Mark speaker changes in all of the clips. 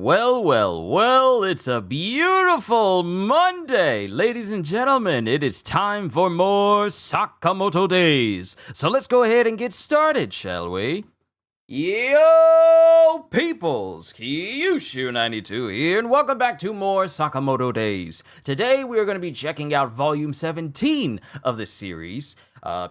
Speaker 1: Well, it's a beautiful Monday. Ladies and gentlemen, it is time for more Sakamoto Days. So let's go ahead and get started, shall we? Yo, peoples! Kyushu92 here, and welcome back to more Sakamoto Days. Today, we are going to be checking out Volume 17 of this series,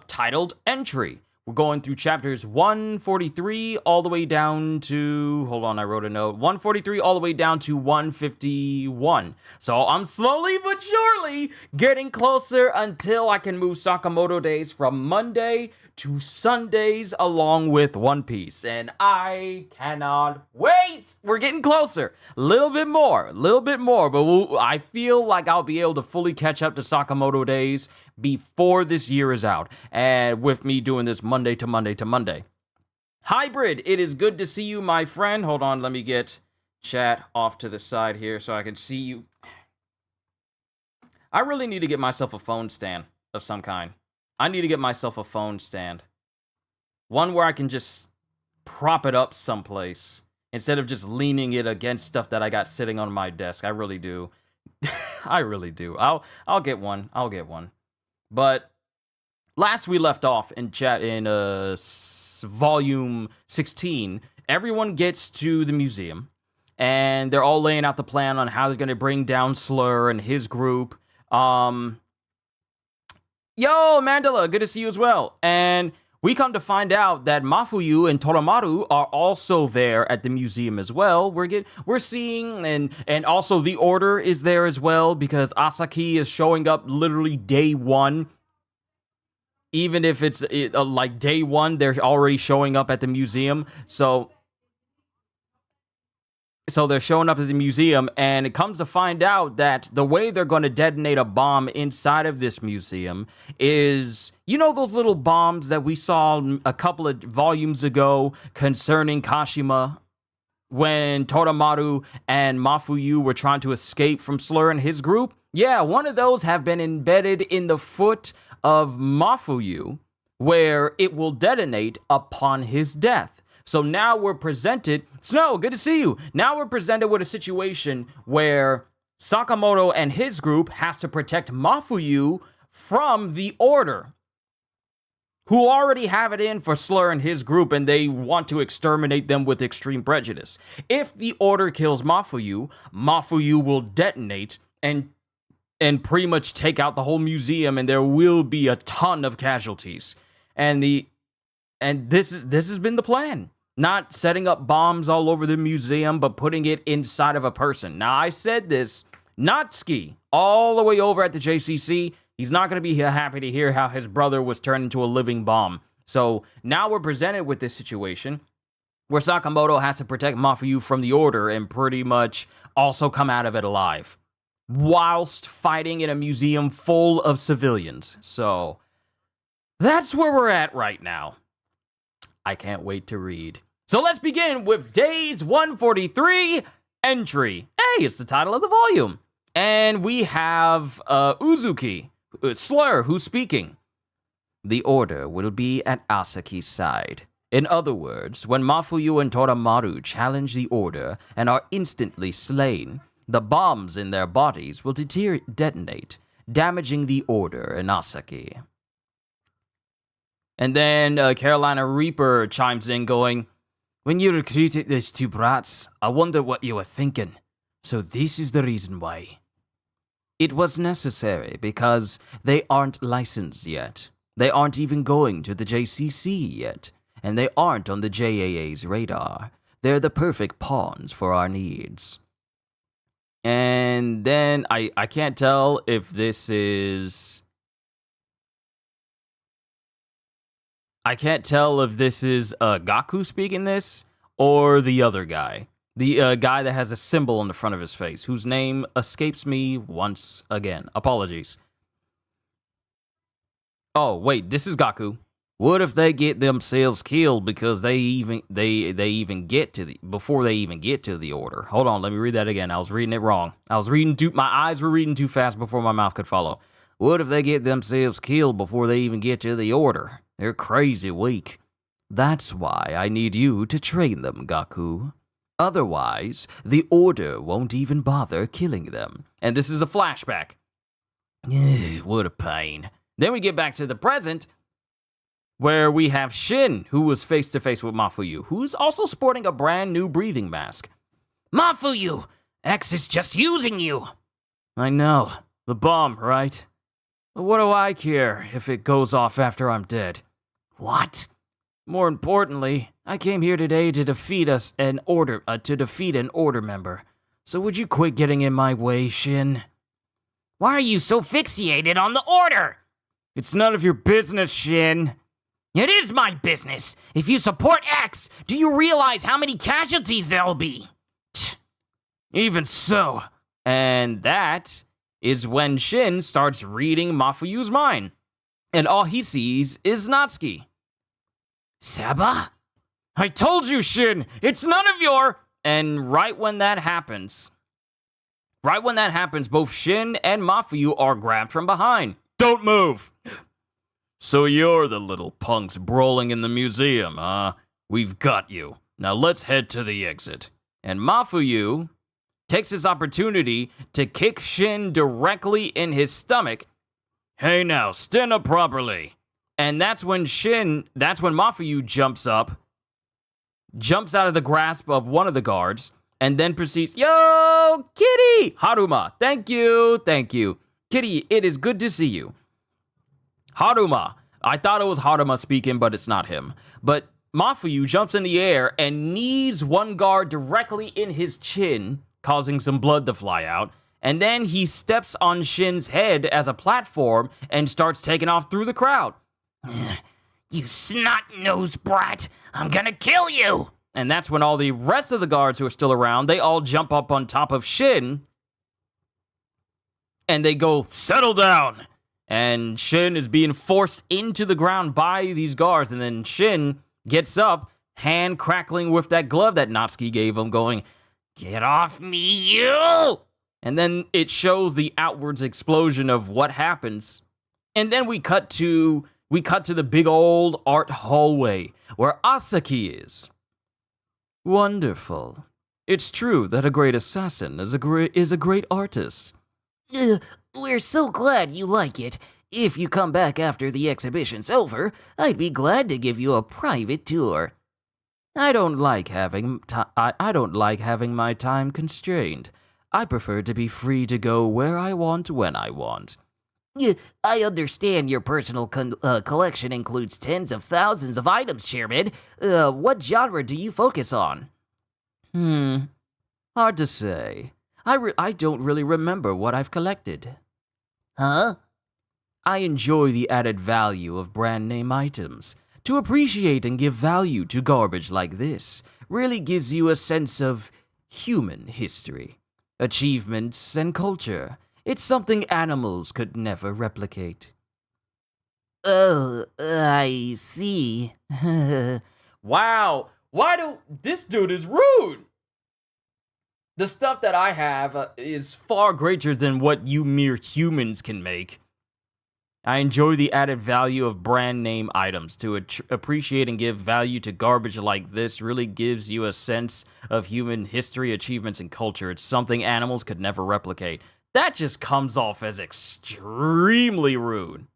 Speaker 1: titled Entry. We're going through chapters 143 all the way down to, hold on, I wrote a note, 143 all the way down to 151. So I'm slowly but surely getting closer until I can move Sakamoto Days from Monday to Sundays along with One Piece. And I cannot wait! We're getting closer. A little bit more, but I feel like I'll be able to fully catch up to Sakamoto Days before this year is out, and with me doing this Monday to Monday to Monday. Hybrid, it is good to see you, my friend. Hold on, let me get chat off to the side here so I can see you. I really need to get myself a phone stand of some kind. I need to get myself a phone stand. One where I can just prop it up someplace instead of just leaning it against stuff that I got sitting on my desk. I really do. I really do. I'll get one. But last we left off in volume 16, everyone gets to the museum, and they're all laying out the plan on how they're going to bring down Slur and his group. Yo, Mandela, good to see you as well. And we come to find out that Mafuyu and Toromaru are also there at the museum as well. We're seeing, and also the Order is there as well, because Asaki is showing up literally day one. Even if it's like day one, they're already showing up at the museum. So they're showing up at the museum, and it comes to find out that the way they're going to detonate a bomb inside of this museum is, you know, those little bombs that we saw a couple of volumes ago concerning Kashima when Toromaru and Mafuyu were trying to escape from Slur and his group? Yeah, one of those have been embedded in the foot of Mafuyu, where it will detonate upon his death. So now we're presented, Snow, good to see you. Now we're presented with a situation where Sakamoto and his group has to protect Mafuyu from the Order, who already have it in for Slur and his group, and they want to exterminate them with extreme prejudice. If the Order kills Mafuyu, Mafuyu will detonate and pretty much take out the whole museum, and there will be a ton of casualties. And this has been the plan. Not setting up bombs all over the museum, but putting it inside of a person. Now, I said this, Natsuki, all the way over at the JCC, he's not going to be happy to hear how his brother was turned into a living bomb. So now we're presented with this situation where Sakamoto has to protect Mafuyu from the Order and pretty much also come out of it alive, whilst fighting in a museum full of civilians. So that's where we're at right now. I can't wait to read. So let's begin with Days 143 Entry. Hey, it's the title of the volume. And we have Uzuki, Slur, who's speaking. The Order will be at Asaki's side. In other words, when Mafuyu and Toromaru challenge the Order and are instantly slain, the bombs in their bodies will detonate, damaging the Order and Asaki. And then Carolina Reaper chimes in going, when you recruited these two brats, I wonder what you were thinking. So this is the reason why. It was necessary because they aren't licensed yet. They aren't even going to the JCC yet. And they aren't on the JAA's radar. They're the perfect pawns for our needs. And then I can't tell if this is... Gaku speaking this, or the other guy. The guy that has a symbol on the front of his face, whose name escapes me once again. Apologies. Oh, wait, this is Gaku. What if they get themselves killed because they even get to before they even get to the Order? Hold on, let me read that again. I was reading it wrong. My eyes were reading too fast before my mouth could follow. What if they get themselves killed before they even get to the Order? They're crazy weak. That's why I need you to train them, Gaku. Otherwise, the Order won't even bother killing them. And this is a flashback. What a pain. Then we get back to the present, where we have Shin, who was face-to-face with Mafuyu, who's also sporting a brand new breathing mask.
Speaker 2: Mafuyu! X is just using you!
Speaker 1: I know. The bomb, right? But what do I care if it goes off after I'm dead?
Speaker 2: What?
Speaker 1: More importantly, I came here today to defeat an order member. So would you quit getting in my way, Shin?
Speaker 2: Why are you so fixated on the Order?
Speaker 1: It's none of your business, Shin.
Speaker 2: It is my business. If you support X, do you realize how many casualties there'll be?
Speaker 1: Even so. And that is when Shin starts reading Mafuyu's mind. And all he sees is Natsuki.
Speaker 2: Seba?
Speaker 1: I told you, Shin! It's none of your... And right when that happens, both Shin and Mafuyu are grabbed from behind. Don't move! So you're the little punks brawling in the museum, huh? We've got you. Now let's head to the exit. And Mafuyu takes this opportunity to kick Shin directly in his stomach. Hey now, stand up properly. And that's when Mafuyu jumps out of the grasp of one of the guards, and then proceeds, Yo, Kitty! Haruma, thank you. Kitty, it is good to see you. Haruma. I thought it was Haruma speaking, but it's not him. But Mafuyu jumps in the air and knees one guard directly in his chin, causing some blood to fly out. And then he steps on Shin's head as a platform and starts taking off through the crowd.
Speaker 2: You snot-nosed brat! I'm gonna kill you!
Speaker 1: And that's when all the rest of the guards who are still around, they all jump up on top of Shin. And they go, settle down! And Shin is being forced into the ground by these guards. And then Shin gets up, hand crackling with that glove that Natsuki gave him, going,
Speaker 2: Get off me, you!
Speaker 1: And then it shows the outwards explosion of what happens. And then we cut to the big old art hallway where Asaki is. Wonderful. It's true that a great assassin is a great artist.
Speaker 2: We're so glad you like it. If you come back after the exhibition's over, I'd be glad to give you a private tour.
Speaker 1: I don't like having my time constrained. I prefer to be free to go where I want when I want.
Speaker 2: I understand your personal collection includes tens of thousands of items, Chairman. What genre do you focus on?
Speaker 1: Hard to say. I don't really remember what I've collected.
Speaker 2: Huh?
Speaker 1: I enjoy the added value of brand name items. To appreciate and give value to garbage like this really gives you a sense of human history, achievements, and culture. It's something animals could never replicate.
Speaker 2: Oh, I see.
Speaker 1: Wow. This dude is rude. The stuff that I have is far greater than what you mere humans can make. I enjoy the added value of brand name items. To appreciate and give value to garbage like this really gives you a sense of human history, achievements, and culture. It's something animals could never replicate. That just comes off as extremely rude.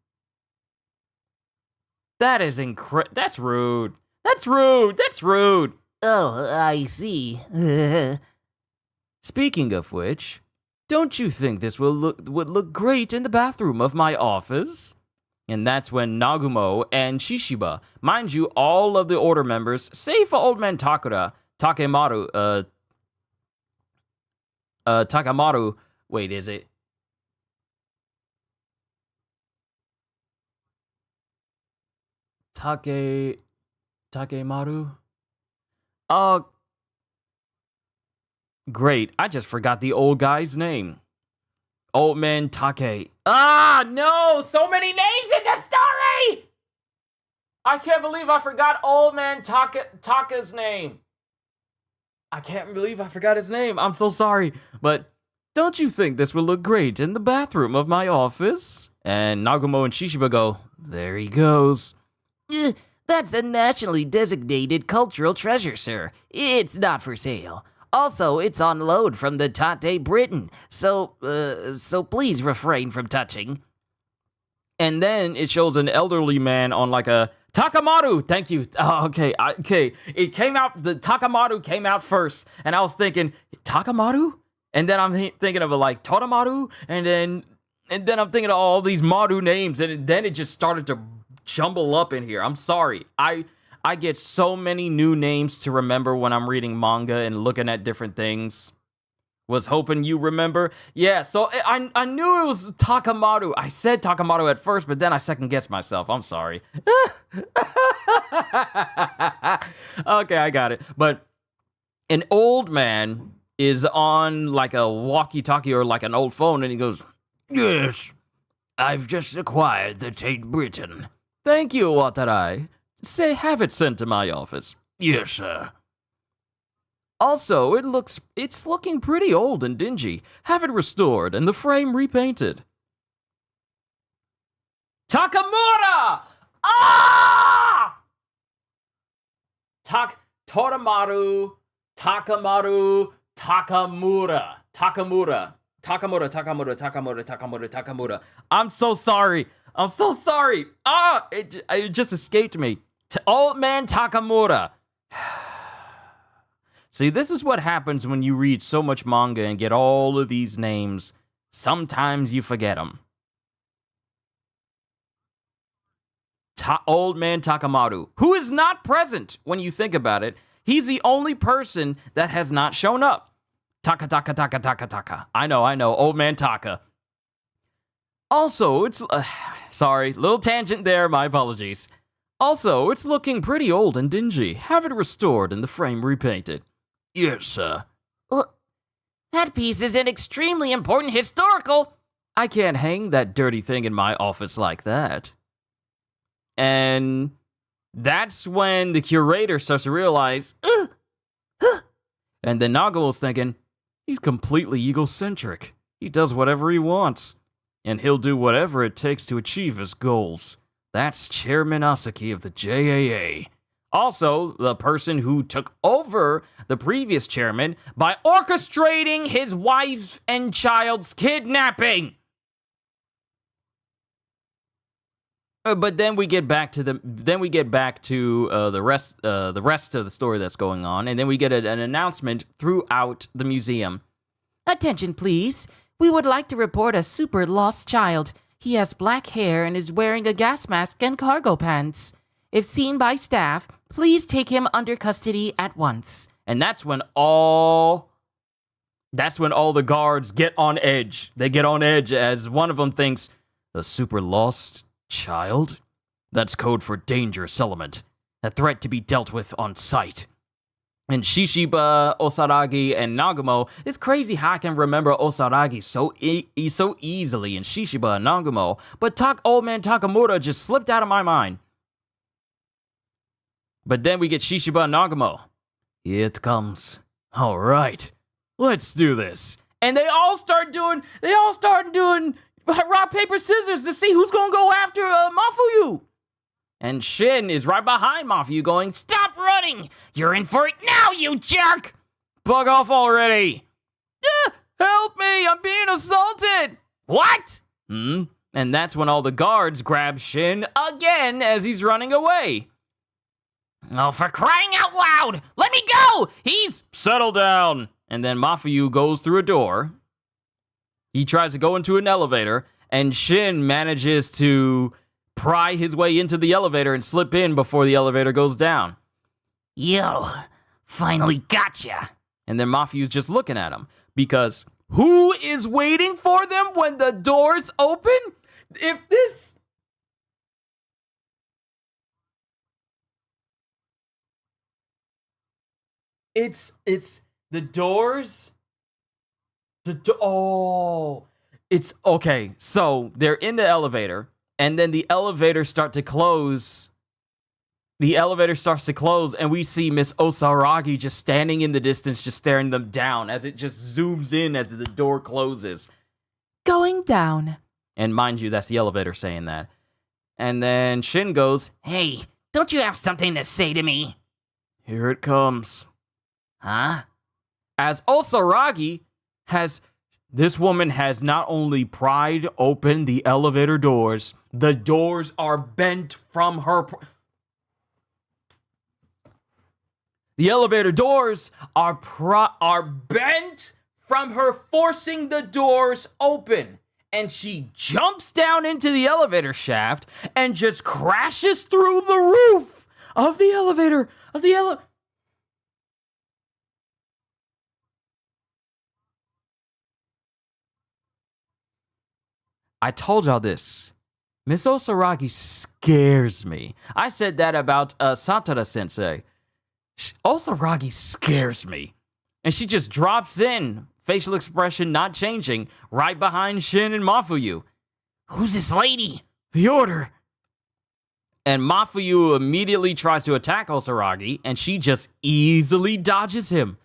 Speaker 1: That's rude. That's rude.
Speaker 2: Oh, I see.
Speaker 1: Speaking of which, don't you think this would look great in the bathroom of my office? And that's when Nagumo and Shishiba, mind you, all of the Order members, save for Old Man Takemaru, wait, is it? Takemaru? Oh, great. I just forgot the old guy's name. Old Man Take. Ah, no! So many names in the story! I can't believe I forgot Old Man Taka's name. I can't believe I forgot his name. I'm so sorry. But don't you think this will look great in the bathroom of my office? And Nagumo and Shishiba go, there he goes.
Speaker 2: That's a nationally designated cultural treasure, sir. It's not for sale. Also, it's on load from the Tate Britain, so please refrain from touching.
Speaker 1: And then it shows an elderly man on like a Takamaru. Thank you. Oh, okay. It came out. The Takamaru came out first, and I was thinking Takamaru, and then I'm thinking of like Totamaru, and then I'm thinking of all these Maru names, and then it just started to jumble up in here. I'm sorry. I get so many new names to remember when I'm reading manga and looking at different things. Was hoping you remember. Yeah, so I knew it was Takamaru. I said Takamaru at first, but then I second-guessed myself. I'm sorry. Okay, I got it. But an old man is on like a walkie-talkie or like an old phone, and he goes, "Yes, I've just acquired the Tate Britain." "Thank you, Watarai. Say, have it sent to my office."
Speaker 2: "Yes, sir."
Speaker 1: "Also, it's looking pretty old and dingy. Have it restored and the frame repainted." Takamura! Ah! Toramaru, Takamaru, Takamura. Takamura. I'm so sorry. It just escaped me. Old man Takamura. See, this is what happens when you read so much manga and get all of these names. Sometimes you forget them. Old man Takamaru, who is not present when you think about it. He's the only person that has not shown up. Taka. I know, old man Taka. Also, it's... sorry, little tangent there, my apologies. Also, it's looking pretty old and dingy. Have it restored and the frame repainted.
Speaker 2: "Yes, sir." That piece is an extremely important historical.
Speaker 1: I can't hang that dirty thing in my office like that. And that's when the curator starts to realize, and then Nagumo's thinking, he's completely egocentric. He does whatever he wants, and he'll do whatever it takes to achieve his goals. That's Chairman Asaki of the JAA. Also, the person who took over the previous chairman by orchestrating his wife and child's kidnapping. But then we get back to the rest of the story that's going on, and then we get an announcement throughout the museum.
Speaker 2: "Attention, please. We would like to report a super lost child. He has black hair and is wearing a gas mask and cargo pants. If seen by staff, please take him under custody at once."
Speaker 1: And that's when all the guards get on edge. They get on edge as one of them thinks, "A super lost child? That's code for dangerous element. A threat to be dealt with on sight." And Shishiba, Osaragi, and Nagumo, it's crazy how I can remember Osaragi so easily and Shishiba and Nagumo, but old man Takamura just slipped out of my mind. But then we get Shishiba and Nagumo. "Here it comes. All right, let's do this." And they all start doing rock, paper, scissors to see who's gonna go after Mafuyu. And Shin is right behind Mafuyu going, "Stop running! You're in for it now, you jerk! Bug off already!" "Help me! I'm being assaulted!" "What?" And that's when all the guards grab Shin again as he's running away.
Speaker 2: "Oh, for crying out loud! Let me go! He's..."
Speaker 1: "Settle down!" And then Mafuyu goes through a door. He tries to go into an elevator, and Shin manages to pry his way into the elevator and slip in before the elevator goes down.
Speaker 2: "Yo, finally gotcha!"
Speaker 1: And then Mafuyu's just looking at him, because who is waiting for them when the doors open? If this... It's the doors. It's okay. So they're in the elevator, and then the elevator starts to close. The elevator starts to close, and we see Miss Osaragi just standing in the distance, just staring them down as it just zooms in as the door closes.
Speaker 2: "Going down."
Speaker 1: And mind you, that's the elevator saying that. And then Shin goes,
Speaker 2: "Hey, don't you have something to say to me?"
Speaker 1: "Here it comes."
Speaker 2: "Huh?"
Speaker 1: as Osaragi has... This woman has not only pried open the elevator doors, the doors are bent from her... The elevator doors are bent from her forcing the doors open. And she jumps down into the elevator shaft and just crashes through the roof of the elevator, I told y'all this. Miss Osaragi scares me. I said that about Satora Sensei. Osaragi scares me. And she just drops in, facial expression not changing, right behind Shin and Mafuyu.
Speaker 2: Who's this lady?
Speaker 1: The Order. And Mafuyu immediately tries to attack Osaragi, and she just easily dodges him.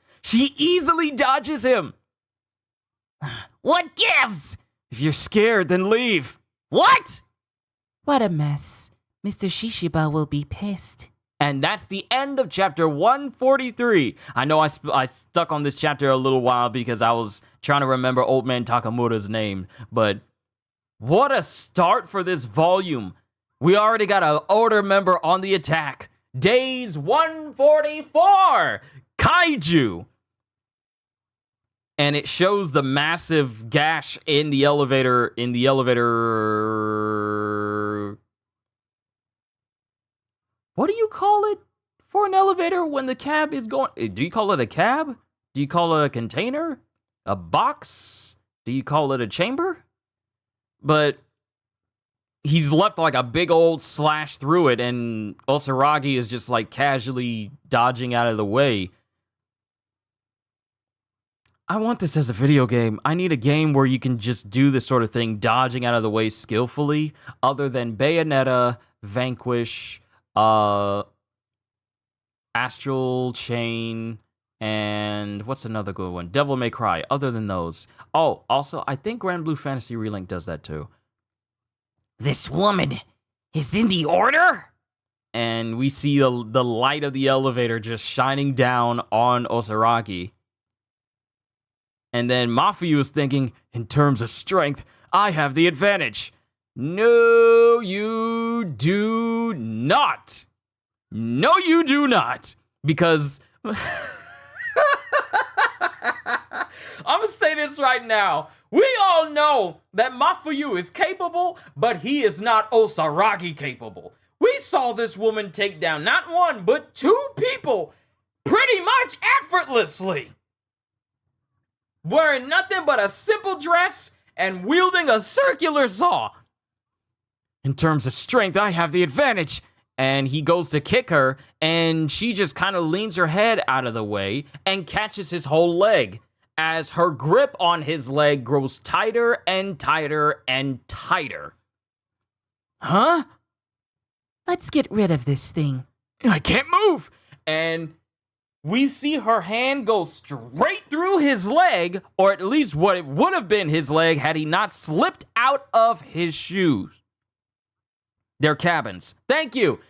Speaker 2: What gives?
Speaker 1: If you're scared, then leave.
Speaker 2: What? What a mess. Mr. Shishiba will be pissed.
Speaker 1: And that's the end of chapter 143. I know I stuck on this chapter a little while because I was trying to remember Old Man Takamura's name. But what a start for this volume. We already got an Order member on the attack. Days 144. Kaiju. And it shows the massive gash in the elevator. What do you call it for an elevator when the cab is going? Do you call it a cab? Do you call it a container? A box? Do you call it a chamber? But he's left like a big old slash through it, and Osaragi is just like casually dodging out of the way. I want this as a video game. I need a game where you can just do this sort of thing, dodging out of the way skillfully, other than Bayonetta, Vanquish, Astral Chain, and what's another good one? Devil May Cry, other than those. Oh, also, I think Grand Blue Fantasy Relink does that too.
Speaker 2: This woman is in the Order?
Speaker 1: And we see the light of the elevator just shining down on Osaragi. And then Mafuyu is thinking, in terms of strength, I have the advantage. No, you do not. No, you do not. Because... I'm going to say this right now. We all know that Mafuyu is capable, but he is not Osaragi capable. We saw this woman take down not one, but two people pretty much effortlessly. Wearing nothing but a simple dress and wielding a circular saw. In terms of strength, I have the advantage. And he goes to kick her, and she just kind of leans her head out of the way and catches his whole leg as her grip on his leg grows tighter and tighter and tighter. Huh?
Speaker 2: Let's get rid of this thing.
Speaker 1: I can't move. And we see her hand go straight through his leg, or at least what it would have been his leg had he not slipped out of his shoes. They're cabins. Thank you.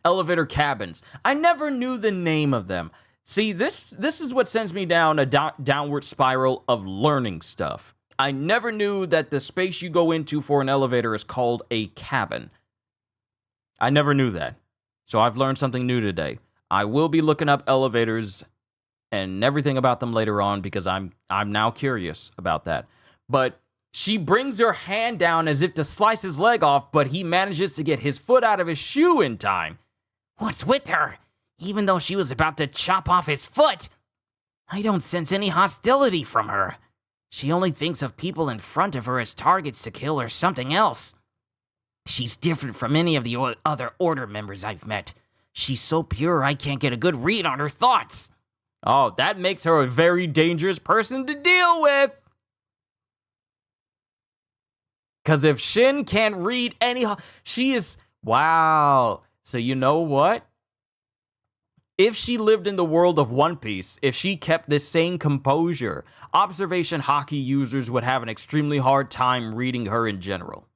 Speaker 1: Elevator cabins. I never knew the name of them. See, this is what sends me down a downward spiral of learning stuff. I never knew that the space you go into for an elevator is called a cabin. I never knew that. So I've learned something new today. I will be looking up elevators and everything about them later on because I'm now curious about that. But she brings her hand down as if to slice his leg off, but he manages to get his foot out of his shoe in time.
Speaker 2: What's with her? Even though she was about to chop off his foot, I don't sense any hostility from her. She only thinks of people in front of her as targets to kill or something else. She's different from any of the other Order members I've met. She's so pure I can't get a good read on her thoughts.
Speaker 1: Oh, that makes her a very dangerous person to deal with. Because if Shin can't read she is... Wow. So you know what? If she lived in the world of One Piece, if she kept this same composure, observation hockey users would have an extremely hard time reading her in general.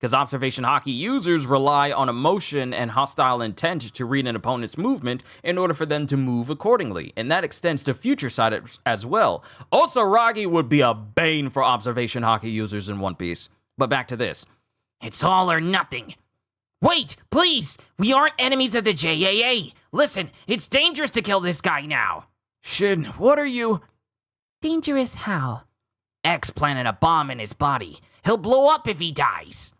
Speaker 1: because observation hockey users rely on emotion and hostile intent to read an opponent's movement in order for them to move accordingly, and that extends to future sight as well. Osaragi would be a bane for observation hockey users in One Piece. But back to this.
Speaker 2: It's all or nothing. Wait, please! We aren't enemies of the JAA! Listen, it's dangerous to kill this guy now!
Speaker 1: Shin, what are you...
Speaker 2: Dangerous how? X planted a bomb in his body. He'll blow up if he dies.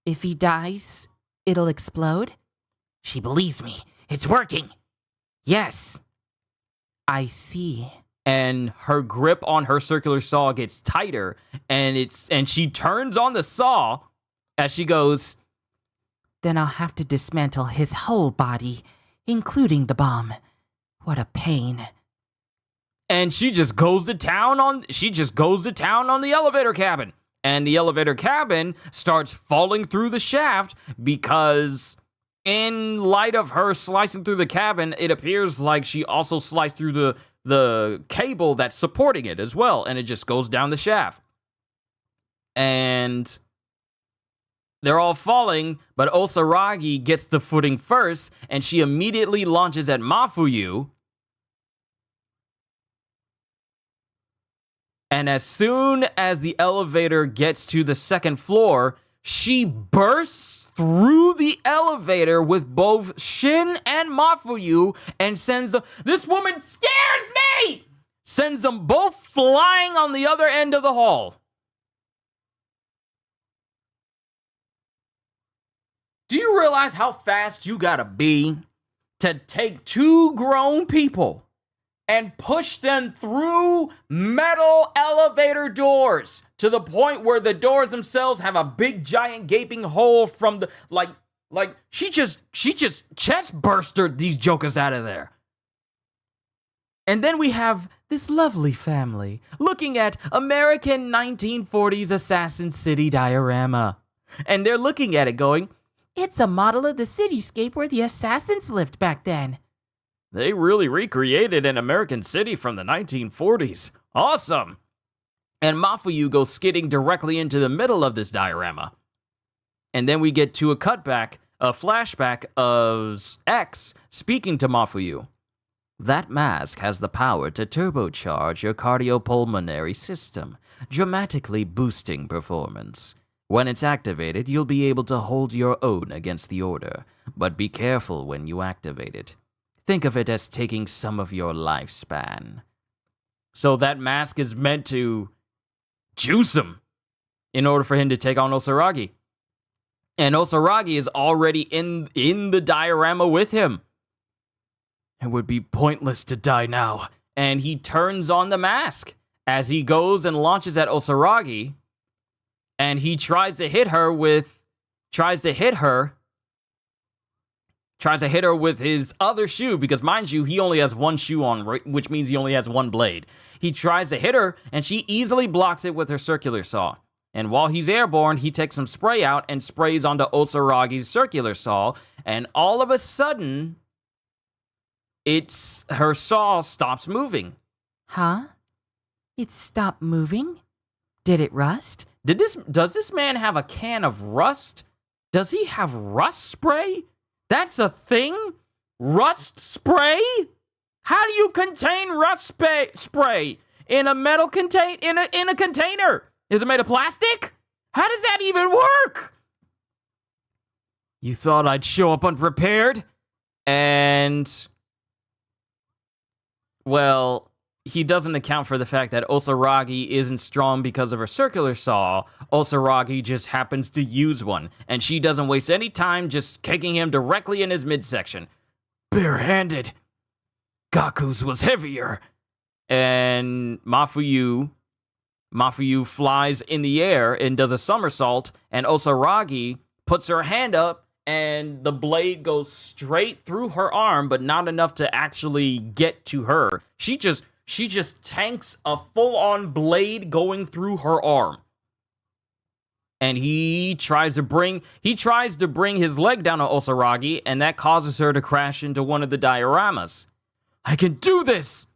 Speaker 2: If he dies, it'll explode? She believes me. It's working. Yes. I see.
Speaker 1: And her grip on her circular saw gets tighter, and she turns on the saw as she goes,
Speaker 2: Then I'll have to dismantle his whole body, including the bomb. What a pain.
Speaker 1: And she just goes to town on the elevator cabin. And the elevator cabin starts falling through the shaft because in light of her slicing through the cabin, it appears like she also sliced through the cable that's supporting it as well, and it just goes down the shaft. And they're all falling, but Osaragi gets the footing first, and she immediately launches at Mafuyu. And as soon as the elevator gets to the second floor, she bursts through the elevator with both Shin and Mafuyu and sends them... This woman scares me! Sends them both flying on the other end of the hall. Do you realize how fast you gotta be to take two grown people and push them through metal elevator doors to the point where the doors themselves have a big giant gaping hole from the like she just chest bursted these jokers out of there. And then we have this lovely family looking at American 1940s Assassin City diorama. And they're looking at it going,
Speaker 2: It's a model of the cityscape where the assassins lived back then.
Speaker 1: They really recreated an American city from the 1940s. Awesome! And Mafuyu goes skidding directly into the middle of this diorama. And then we get to a flashback of X speaking to Mafuyu. That mask has the power to turbocharge your cardiopulmonary system, dramatically boosting performance. When it's activated, you'll be able to hold your own against the Order, but be careful when you activate it. Think of it as taking some of your lifespan. So that mask is meant to juice him in order for him to take on Osaragi. And Osaragi is already in the diorama with him. It would be pointless to die now. And he turns on the mask as he goes and launches at Osaragi. And he tries to hit her with his other shoe, because mind you, he only has one shoe on, which means he only has one blade. He tries to hit her, and she easily blocks it with her circular saw. And while he's airborne, he takes some spray out and sprays onto Osaragi's circular saw, and all of a sudden, her saw stops moving.
Speaker 2: Huh? It stopped moving? Did it rust?
Speaker 1: Does this man have a can of rust? Does he have rust spray? That's a thing? Rust spray? How do you contain rust spray in a metal in a container? Is it made of plastic? How does that even work? You thought I'd show up unprepared? And well, he doesn't account for the fact that Osaragi isn't strong because of her circular saw. Osaragi just happens to use one, and she doesn't waste any time just kicking him directly in his midsection. Barehanded. Gaku's was heavier. And Mafuyu flies in the air and does a somersault, and Osaragi puts her hand up, and the blade goes straight through her arm, but not enough to actually get to her. She just tanks a full-on blade going through her arm. And he tries to bring his leg down on Osaragi, and that causes her to crash into one of the dioramas. I can do this!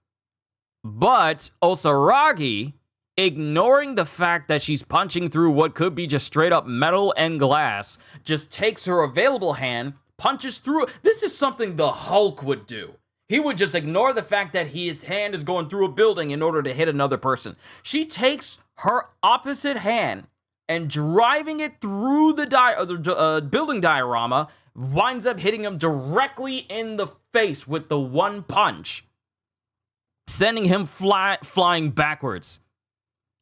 Speaker 1: But Osaragi ignoring the fact that she's punching through what could be just straight up metal and glass, just takes her available hand, punches through. This is something the Hulk would do. He would just ignore the fact that his hand is going through a building in order to hit another person. She takes her opposite hand and driving it through the building diorama, winds up hitting him directly in the face with the one punch, sending him flying backwards.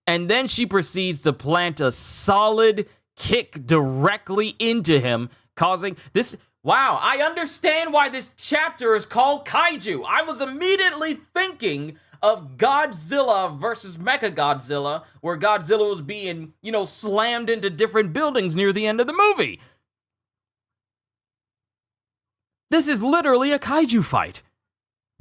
Speaker 1: And then she proceeds to plant a solid kick directly into him, causing this. Wow, I understand why this chapter is called Kaiju. I was immediately thinking of Godzilla versus Mechagodzilla, where Godzilla was being, slammed into different buildings near the end of the movie. This is literally a kaiju fight.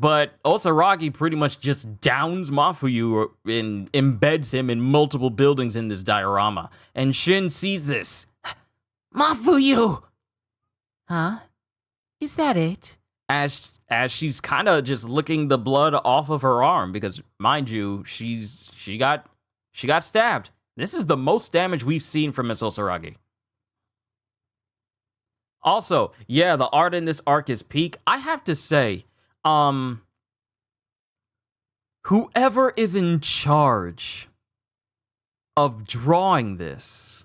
Speaker 1: But Osaragi pretty much just downs Mafuyu and embeds him in multiple buildings in this diorama. And Shin sees this.
Speaker 2: Mafuyu! Huh? Is that it?
Speaker 1: As she's kind of just licking the blood off of her arm, because mind you, she got stabbed. This is the most damage we've seen from Miss Osaragi. Also, yeah, the art in this arc is peak. I have to say, whoever is in charge of drawing this,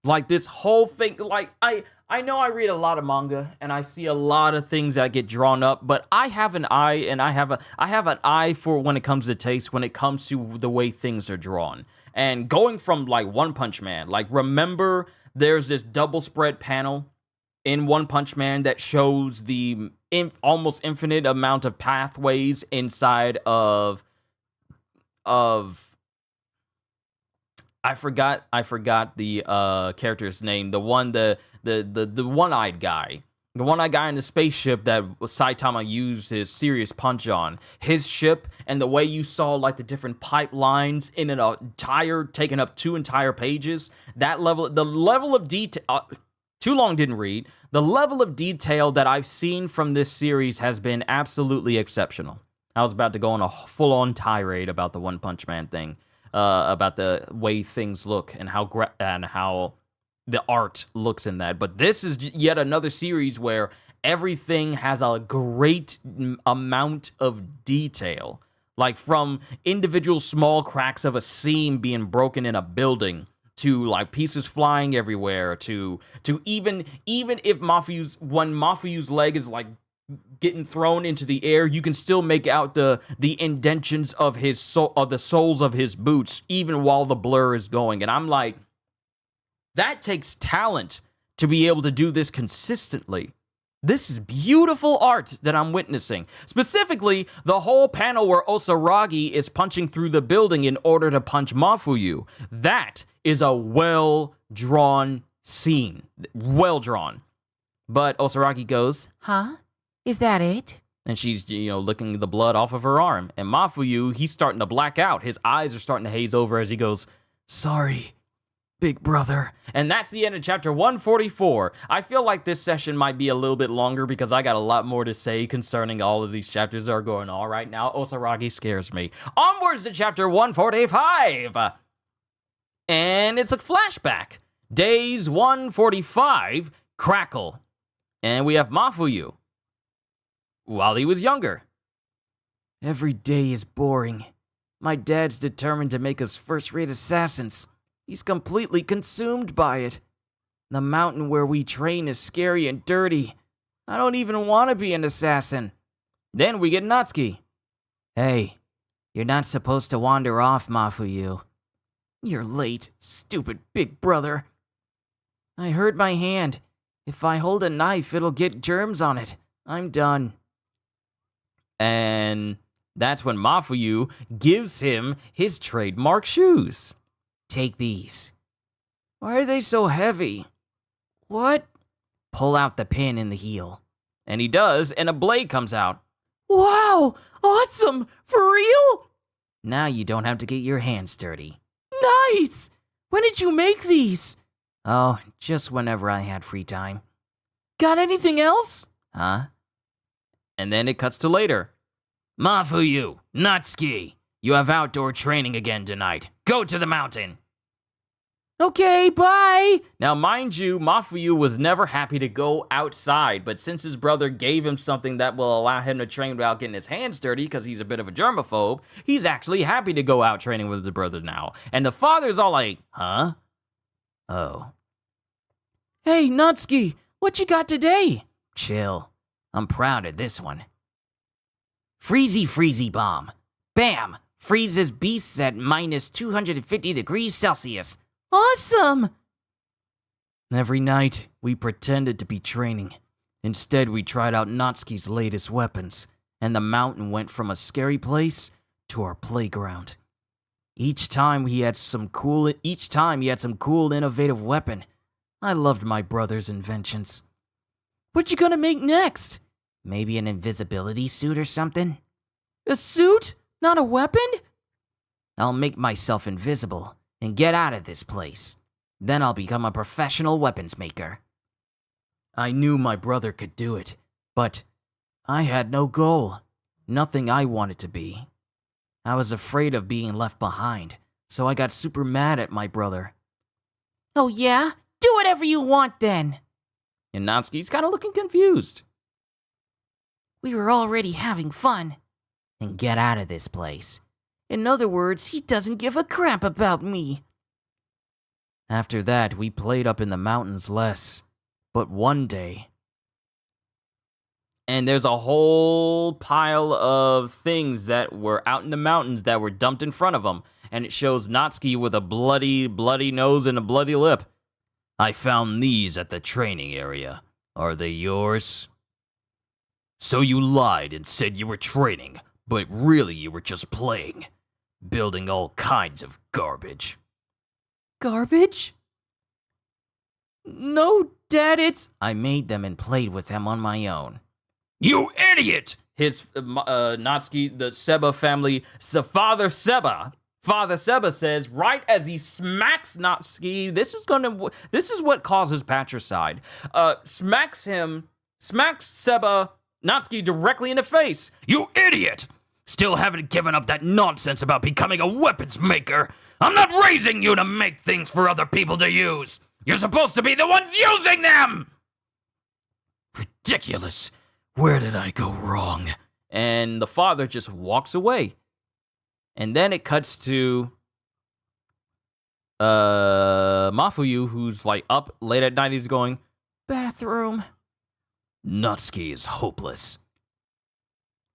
Speaker 1: like this whole thing, like I know I read a lot of manga and I see a lot of things that get drawn up, but I have an eye, and I have an eye for when it comes to taste, when it comes to the way things are drawn. And going from like One Punch Man, like remember there's this double spread panel in One Punch Man that shows the almost infinite amount of pathways inside of I forgot the character's name. The one-eyed guy. The one-eyed guy in the spaceship that Saitama used his serious punch on. His ship, and the way you saw like the different pipelines in taking up 2 entire pages. The level of detail. Too long didn't read. The level of detail that I've seen from this series has been absolutely exceptional. I was about to go on a full-on tirade about the One Punch Man thing. About the way things look and how the art looks in that. But this is yet another series where everything has a great amount of detail. Like from individual small cracks of a seam being broken in a building, to like pieces flying everywhere, to even if Mafuyu's leg is like getting thrown into the air, you can still make out the indentions of the soles of his boots, even while the blur is going. And I'm like, that takes talent to be able to do this consistently. This is beautiful art that I'm witnessing. Specifically, the whole panel where Osaragi is punching through the building in order to punch Mafuyu. That is a well-drawn scene. Well drawn. But Osaragi goes,
Speaker 2: huh? Is that it?
Speaker 1: And she's, licking the blood off of her arm. And Mafuyu, he's starting to black out. His eyes are starting to haze over as he goes, sorry, big brother. And that's the end of chapter 144. I feel like this session might be a little bit longer because I got a lot more to say concerning all of these chapters that are going on right now. Osaragi scares me. Onwards to chapter 145. And it's a flashback. Days 145, Crackle. And we have Mafuyu while he was younger. Every day is boring. My dad's determined to make us first-rate assassins. He's completely consumed by it. The mountain where we train is scary and dirty. I don't even want to be an assassin. Then we get Natsuki. Hey, you're not supposed to wander off, Mafuyu. You're late, stupid big brother. I hurt my hand. If I hold a knife, it'll get germs on it. I'm done. And that's when Mafuyu gives him his trademark shoes. Take these. Why are they so heavy? What? Pull out the pin in the heel. And he does, and a blade comes out. Wow! Awesome! For real? Now you don't have to get your hands dirty. Nice! When did you make these? Oh, just whenever I had free time. Got anything else? Huh? And then it cuts to later. Mafuyu, Natsuki, You have outdoor training again tonight. Go to the mountain.
Speaker 2: Okay, bye!
Speaker 1: Now, mind you, Mafuyu was never happy to go outside, but since his brother gave him something that will allow him to train without getting his hands dirty, because he's a bit of a germaphobe, he's actually happy to go out training with his brother now. And the father's all like, huh? Oh.
Speaker 2: Hey, Natsuki, what you got today?
Speaker 1: Chill. I'm proud of this one. Freezy bomb. Bam! Freezes beasts at minus 250 degrees Celsius.
Speaker 2: Awesome!
Speaker 1: Every night, we pretended to be training. Instead, we tried out Natsuki's latest weapons, and the mountain went from a scary place to our playground. Each time he had some cool, innovative weapon. I loved my brother's inventions.
Speaker 2: What you gonna make next?
Speaker 1: Maybe an invisibility suit or something?
Speaker 2: A suit? Not a weapon?
Speaker 1: I'll make myself invisible and get out of this place. Then I'll become a professional weapons maker. I knew my brother could do it, but I had no goal. Nothing I wanted to be. I was afraid of being left behind, so I got super mad at my brother.
Speaker 2: Oh yeah? Do whatever you want then.
Speaker 1: And Natsuki's kind of looking confused.
Speaker 2: We were already having fun.
Speaker 1: And get out of this place.
Speaker 2: In other words, he doesn't give a crap about me.
Speaker 1: After that, we played up in the mountains less. But one day... And there's a whole pile of things that were out in the mountains that were dumped in front of him. And it shows Natsuki with a bloody nose and a bloody lip. I found these at the training area. Are they yours? So you lied and said you were training, but really you were just playing. Building all kinds of garbage.
Speaker 2: Garbage? No, Dad, it's...
Speaker 1: I made them and played with them on my own. You idiot! His, Natsuki, the Seba family, Father Seba says, right as he smacks Natsuki, this is what causes patricide. Smacks Seba, Natsuki directly in the face. You idiot! Still haven't given up that nonsense about becoming a weapons maker. I'm not raising you to make things for other people to use. You're supposed to be the ones using them! Ridiculous. Where did I go wrong? And the father just walks away. And then it cuts to Mafuyu, who's like up late at night. He's going,
Speaker 2: bathroom.
Speaker 1: Natsuki is hopeless.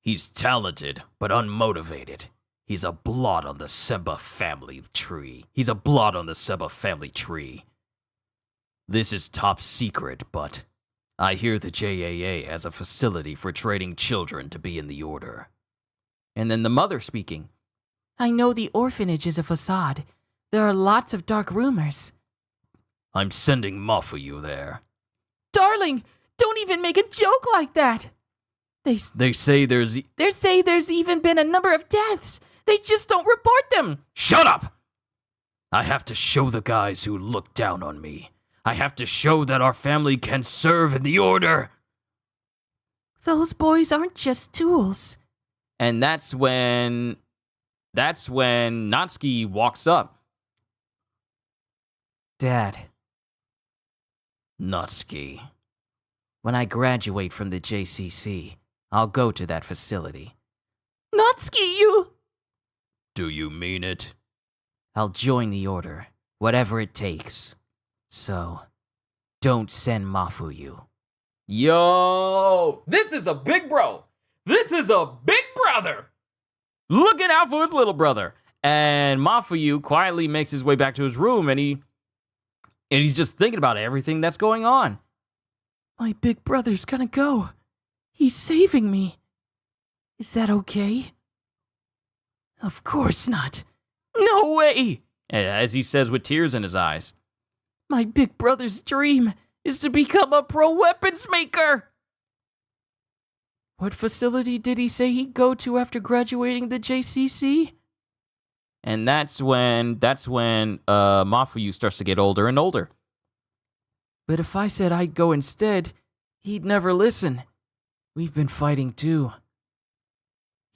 Speaker 1: He's talented, but unmotivated. He's a blot on the Seba family tree. This is top secret, but I hear the JAA has a facility for training children to be in the order. And then the mother speaking.
Speaker 2: I know the orphanage is a facade. There are lots of dark rumors.
Speaker 1: I'm sending Mafuyu there.
Speaker 2: Darling, don't even make a joke like that.
Speaker 1: They say there's
Speaker 2: even been a number of deaths. They just don't report them.
Speaker 1: Shut up! I have to show the guys who look down on me. I have to show that our family can serve in the order.
Speaker 2: Those boys aren't just tools.
Speaker 1: And that's when Natsuki walks up. Dad. Natsuki. When I graduate from the JCC, I'll go to that facility.
Speaker 2: Natsuki, you...
Speaker 1: Do you mean it? I'll join the order, whatever it takes. So, don't send Mafuyu. Yo! This is a big bro! This is a big brother! Looking out for his little brother. And Mafuyu quietly makes his way back to his room, and he's just thinking about everything that's going on.
Speaker 2: My big brother's gonna go. He's saving me. Is that okay? Of course not. No way!
Speaker 1: As he says with tears in his eyes.
Speaker 2: My big brother's dream is to become a pro weapons maker! What facility did he say he'd go to after graduating the JCC?
Speaker 1: And that's when Mafuyu starts to get older and older.
Speaker 2: But if I said I'd go instead, he'd never listen. We've been fighting too.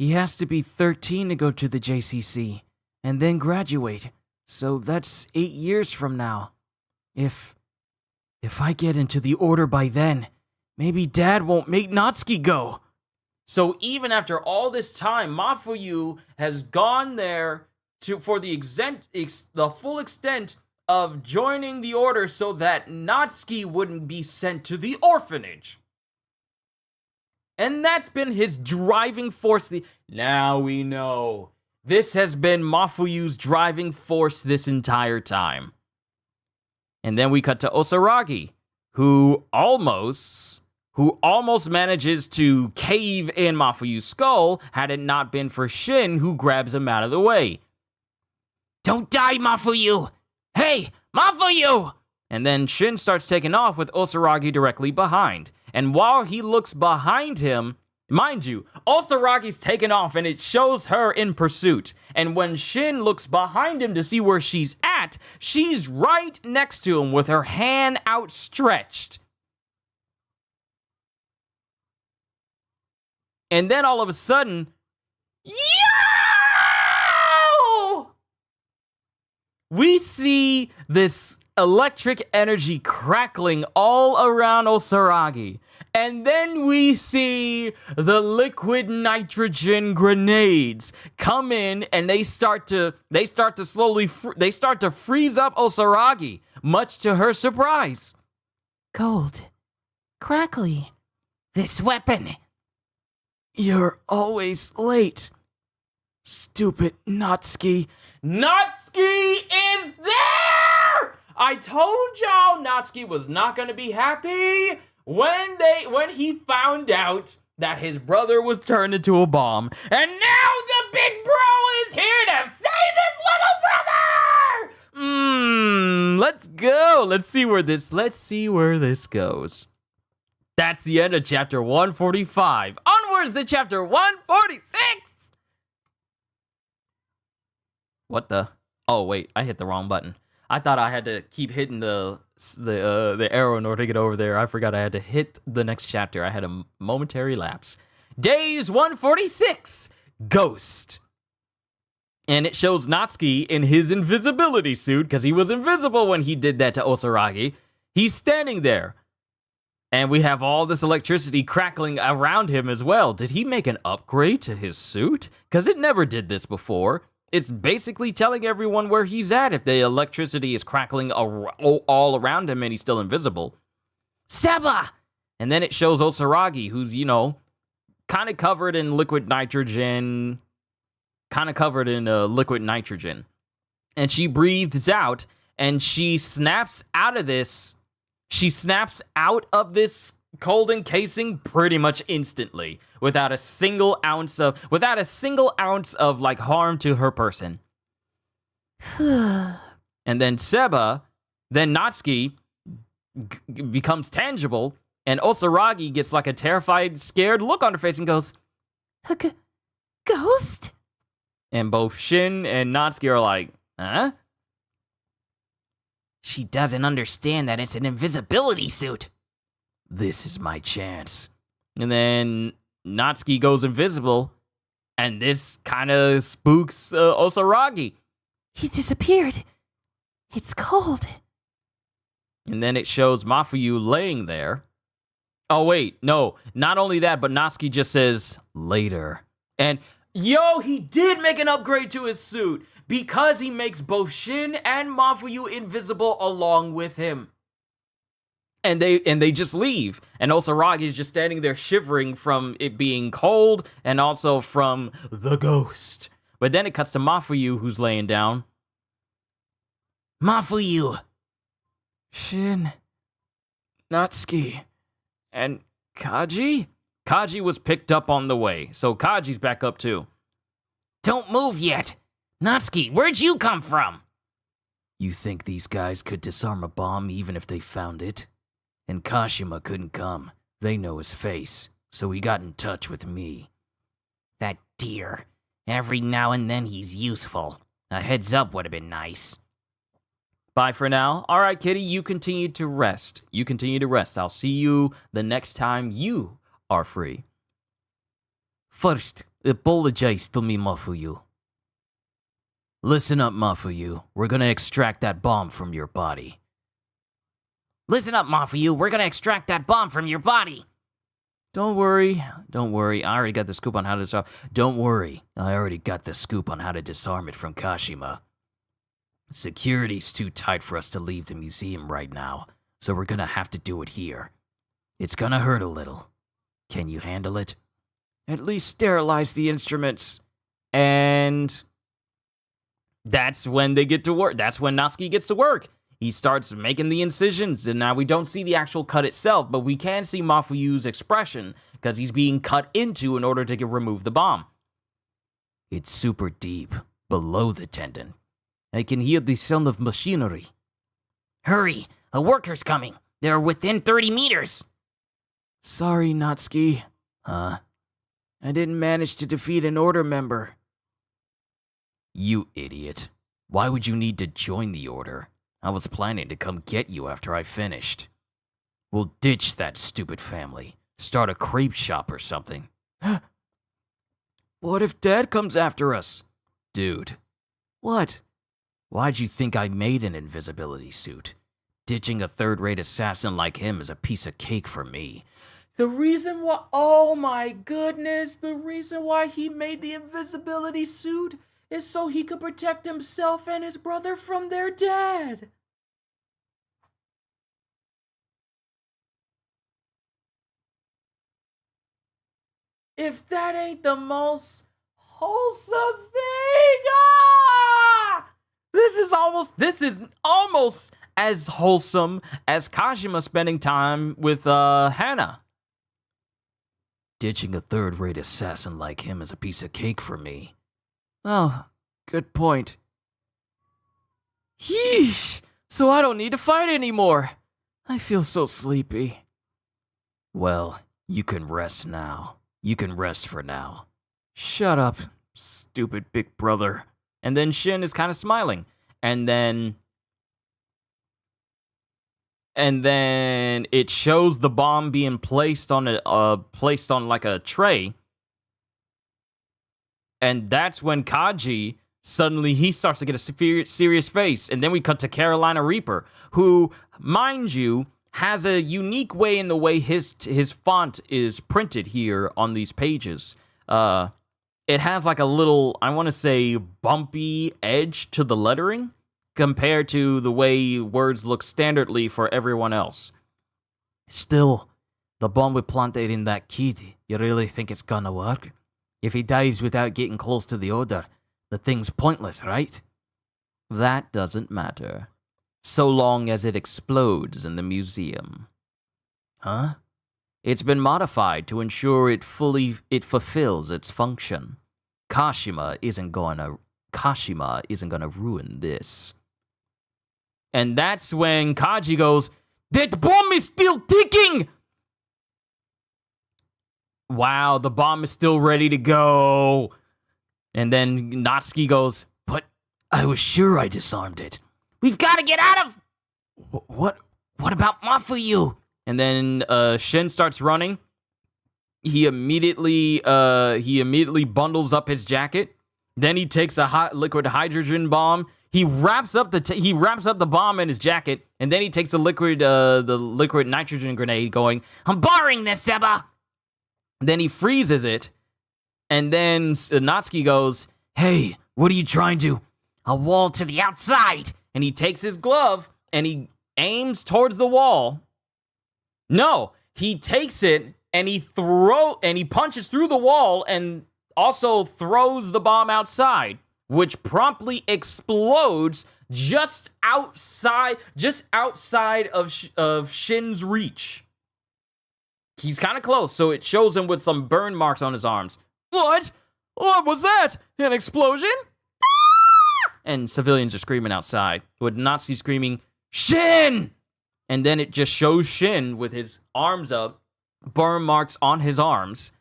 Speaker 1: He has to be 13 to go to the JCC, and then graduate. So that's 8 years from now. If I get into the order by then, maybe Dad won't make Natsuki go. So even after all this time, Mafuyu has gone there for the full extent of joining the order so that Natsuki wouldn't be sent to the orphanage. And that's been his driving force. Now we know. This has been Mafuyu's driving force this entire time. And then we cut to Osaragi, who almost manages to cave in Mafuyu's skull had it not been for Shin, who grabs him out of the way. Don't die, Mafuyu! Hey, Mafuyu! And then Shin starts taking off with Osaragi directly behind. And while he looks behind him, mind you, Osaragi's taken off and it shows her in pursuit. And when Shin looks behind him to see where she's at, she's right next to him with her hand outstretched. And then all of a sudden, yo! We see this electric energy crackling all around Osaragi. And then we see the liquid nitrogen grenades come in, and they start to freeze up Osaragi, much to her surprise.
Speaker 2: Cold. Crackly. This weapon.
Speaker 1: You're always late. Stupid Natsuki. Natsuki is there! I told y'all Natsuki was not gonna be happy when he found out that his brother was turned into a bomb. And now the big bro is here to save his little brother! Let's go. Let's see where this goes. That's the end of chapter 145. Onwards to chapter 146! What the? Oh, wait, I hit the wrong button. I thought I had to keep hitting the arrow in order to get over there. I forgot I had to hit the next chapter. I had a momentary lapse. Days 146, Ghost. And it shows Natsuki in his invisibility suit, because he was invisible when he did that to Osaragi. He's standing there. And we have all this electricity crackling around him as well. Did he make an upgrade to his suit? Because it never did this before. It's basically telling everyone where he's at if the electricity is crackling all around him and he's still invisible. Seba! And then it shows Osaragi, who's, kind of covered in liquid nitrogen. And she breathes out, and she snaps out of this. She snaps out of this cold encasing pretty much instantly, without a single ounce of like harm to her person. And then Natsuki becomes tangible, and Osaragi gets like a terrified, scared look on her face and goes,
Speaker 2: Ghost?
Speaker 1: And both Shin and Natsuki are like, huh?
Speaker 2: She doesn't understand that it's an invisibility suit.
Speaker 1: This is my chance. And then Natsuki goes invisible, and this kind of spooks Osaragi.
Speaker 2: He disappeared. It's cold.
Speaker 1: And then it shows Mafuyu laying there. Oh, wait, no. Not only that, but Natsuki just says, later. And, he did make an upgrade to his suit, because he makes both Shin and Mafuyu invisible along with him. And they just leave. And Osaragi is just standing there shivering from it being cold and also from the ghost. But then it cuts to Mafuyu, who's laying down. Mafuyu. Shin. Natsuki. And Kaji? Kaji was picked up on the way, so Kaji's back up too.
Speaker 2: Don't move yet. Natsuki, where'd you come from?
Speaker 3: You think these guys could disarm a bomb even if they found it? And Kashima couldn't come. They know his face, so he got in touch with me.
Speaker 2: That deer. Every now and then he's useful. A heads up would have been nice.
Speaker 1: Bye for now. All right, Kitty, you continue to rest. I'll see you the next time you are free.
Speaker 3: First, apologize to me, Mafuyu. Listen up, Mafuyu. We're gonna extract that bomb from your body.
Speaker 2: Listen up, Mafuyu. We're gonna extract that bomb from your body.
Speaker 1: Don't worry. I already got the scoop on how to disarm.
Speaker 3: Don't worry. I already got the scoop on how to disarm it from Kashima. Security's too tight for us to leave the museum right now, so we're gonna have to do it here. It's gonna hurt a little. Can you handle it?
Speaker 1: At least sterilize the instruments. And that's when they get to work. That's when Natsuki gets to work. He starts making the incisions, and now we don't see the actual cut itself, but we can see Mafuyu's expression, because he's being cut into in order to remove the bomb.
Speaker 3: It's super deep, below the tendon.
Speaker 1: I can hear the sound of machinery.
Speaker 2: Hurry! A worker's coming. They're within 30 meters.
Speaker 1: Sorry, Natsuki.
Speaker 3: Huh?
Speaker 1: I didn't manage to defeat an order member.
Speaker 3: You idiot. Why would you need to join the order? I was planning to come get you after I finished. We'll ditch that stupid family. Start a crepe shop or something.
Speaker 1: What if Dad comes after us?
Speaker 3: Dude.
Speaker 1: What?
Speaker 3: Why'd you think I made an invisibility suit? Ditching a third-rate assassin like him is a piece of cake for me.
Speaker 1: The reason why... Oh my goodness. The reason why he made the invisibility suit is so he could protect himself and his brother from their dad. If that ain't the most wholesome thing, This is almost as wholesome as Kashima spending time with Hana.
Speaker 3: Ditching a third-rate assassin like him is a piece of cake for me.
Speaker 1: Oh, good point. Yeesh! So I don't need to fight anymore. I feel so sleepy.
Speaker 3: Well, you can rest now. You can rest for now.
Speaker 1: Shut up, stupid big brother. And then Shin is kind of smiling. And then it shows the bomb being placed on like a tray. And that's when Kaji, suddenly he starts to get a serious face. And then we cut to Carolina Reaper, who, mind you, has a unique way in the way his font is printed here on these pages. It has like a little, I want to say, bumpy edge to the lettering compared to the way words look standardly for everyone else.
Speaker 3: Still, the bomb we planted in that kid, you really think it's gonna work? If he dies without getting close to the order, the thing's pointless, right?
Speaker 1: That doesn't matter, so long as it explodes in the museum.
Speaker 3: Huh?
Speaker 1: It's been modified to ensure it fulfills its function. Kashima isn't gonna ruin this. And that's when Kaji goes, "That bomb is still ticking!" Wow, the bomb is still ready to go. And then Natsuki goes,
Speaker 3: "But I was sure I disarmed it."
Speaker 2: We've got to get out of...
Speaker 3: What
Speaker 2: about Mafuyu?
Speaker 1: And then Shin starts running. He immediately bundles up his jacket. Then he takes a hot liquid hydrogen bomb. He wraps up the bomb in his jacket, and then he takes the liquid nitrogen grenade, going,
Speaker 2: "I'm borrowing this, Seba."
Speaker 1: Then he freezes it, and then Natsuki goes,
Speaker 3: "Hey, what are you trying to?"
Speaker 2: "A wall to the outside."
Speaker 1: And he takes his glove, and he aims towards the wall. No, he takes it, and he punches through the wall, and also throws the bomb outside, which promptly explodes just outside of Shin's reach. He's kind of close, so it shows him with some burn marks on his arms. What? What was that? An explosion? Ah! And civilians are screaming outside, with Natsuki screaming, "Shin!" And then it just shows Shin with his arms up, burn marks on his arms.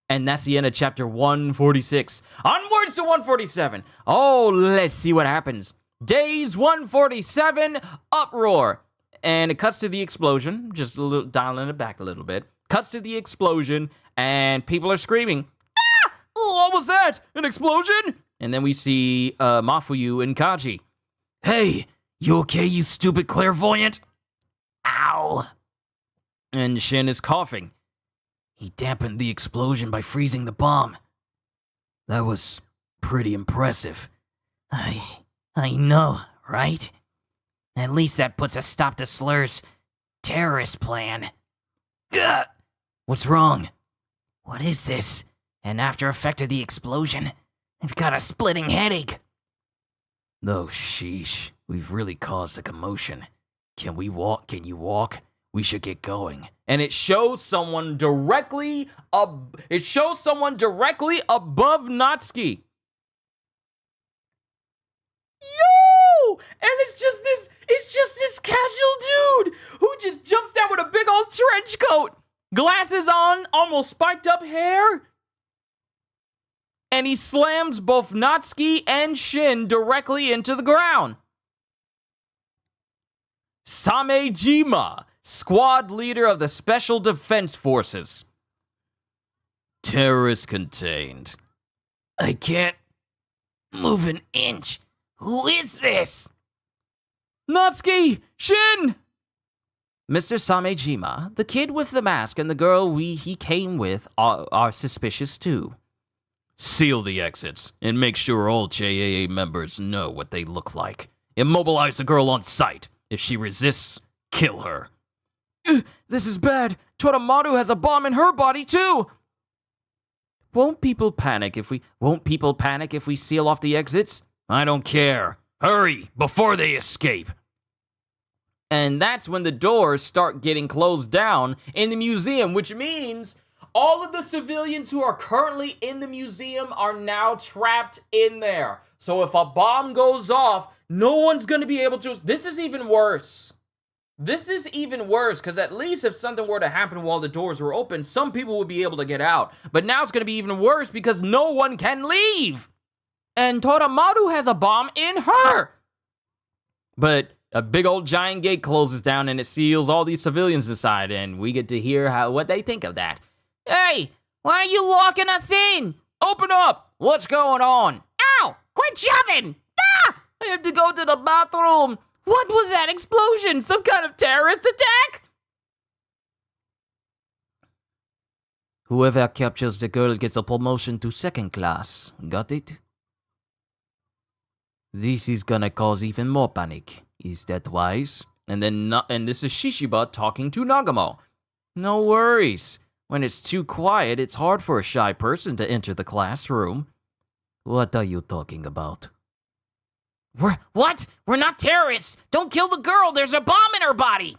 Speaker 1: And that's the end of chapter 146. Onwards to 147. Oh, let's see what happens. Days 147, uproar. And it cuts to the explosion. Just dialing it back a little bit. Cuts to the explosion, and people are screaming, "Ah! Oh, what was that? An explosion? And then we see Mafuyu and Kaji.
Speaker 3: Hey, you okay, you stupid clairvoyant?
Speaker 2: Ow.
Speaker 1: And Shin is coughing.
Speaker 3: He dampened the explosion by freezing the bomb. That was pretty impressive.
Speaker 2: I know, right? At least that puts a stop to Slur's terrorist plan.
Speaker 3: Ugh! What's wrong?
Speaker 2: What is this? An after effect of the explosion? I've got a splitting headache.
Speaker 3: Oh, sheesh. We've really caused a commotion. Can we walk? Can you walk? We should get going.
Speaker 1: And it shows someone directly above Natsuki. Yo! And it's just this casual dude who just jumps down with a big old trench coat, glasses on, almost spiked up hair. And he slams both Natsuki and Shin directly into the ground. Samejima, squad leader of the Special Defense Forces.
Speaker 3: Terrorist contained.
Speaker 2: I can't move an inch. Who is this?
Speaker 1: Natsuki! Shin!
Speaker 2: Mr. Samejima, the kid with the mask and the girl he came with are suspicious too.
Speaker 3: Seal the exits and make sure all JAA members know what they look like. Immobilize the girl on sight. If she resists, kill her.
Speaker 1: This is bad. Toramaru has a bomb in her body too. Won't people panic if we seal off the exits?
Speaker 3: I don't care. Hurry before they escape.
Speaker 1: And that's when the doors start getting closed down in the museum, which means all of the civilians who are currently in the museum are now trapped in there. So if a bomb goes off, no one's going to be able to... This is even worse. This is even worse, because at least if something were to happen while the doors were open, some people would be able to get out. But now it's going to be even worse because no one can leave. And Toramaru has a bomb in her. But a big old giant gate closes down and it seals all these civilians inside, and we get to hear what they think of that.
Speaker 2: Hey, why are you locking us in?
Speaker 1: Open up! What's going on?
Speaker 2: Ow! Quit shoving! Ah!
Speaker 1: I have to go to the bathroom.
Speaker 2: What was that explosion? Some kind of terrorist attack?
Speaker 3: Whoever captures the girl gets a promotion to second class. Got it? This is gonna cause even more panic. Is that wise?
Speaker 1: And this is Shishiba talking to Nagamo. No worries. When it's too quiet, it's hard for a shy person to enter the classroom.
Speaker 3: What are you talking about?
Speaker 2: What? We're not terrorists! Don't kill the girl! There's a bomb in her body!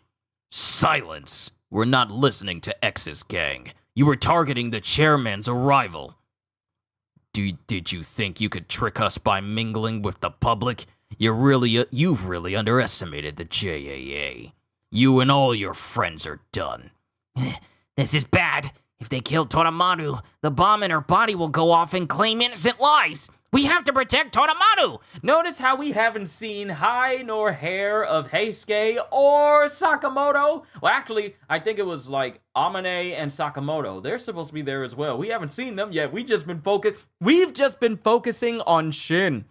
Speaker 3: Silence! We're not listening to X's gang. You were targeting the chairman's arrival. Did you think you could trick us by mingling with the public? You've really underestimated the JAA. You and all your friends are done.
Speaker 2: This is bad. If they kill Toramaru, the bomb in her body will go off and claim innocent lives. We have to protect Toramaru!
Speaker 1: Notice how we haven't seen hide nor hair of Heisuke or Sakamoto. Well, actually, I think it was like Amane and Sakamoto. They're supposed to be there as well. We haven't seen them yet. We've just been focusing on Shin.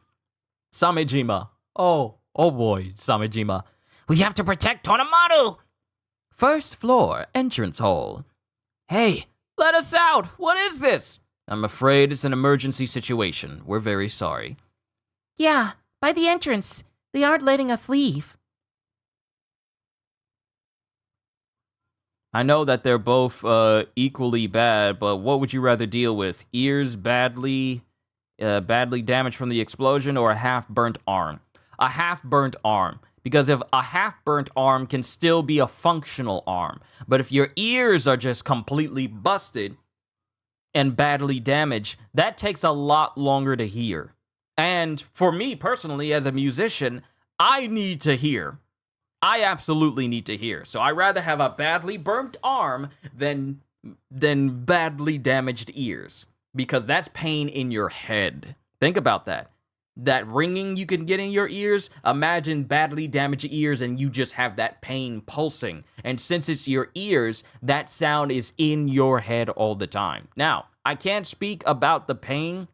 Speaker 1: Samejima. Oh boy, Samejima.
Speaker 2: We have to protect Toramaru!
Speaker 1: First floor, entrance hall. Hey, let us out! What is this? I'm afraid it's an emergency situation. We're very sorry.
Speaker 2: Yeah, by the entrance. They aren't letting us leave.
Speaker 1: I know that they're both equally bad, but what would you rather deal with? Ears badly damaged from the explosion, or a half-burnt arm? A half-burnt arm. Because if a half-burnt arm can still be a functional arm, but if your ears are just completely busted and badly damaged, that takes a lot longer to hear. And for me personally, as a musician, I need to hear. I absolutely need to hear. So I'd rather have a badly burnt arm than badly damaged ears, because that's pain in your head. Think about that. That ringing you can get in your ears, imagine badly damaged ears and you just have that pain pulsing. And since it's your ears, that sound is in your head all the time. Now, I can't speak about the pain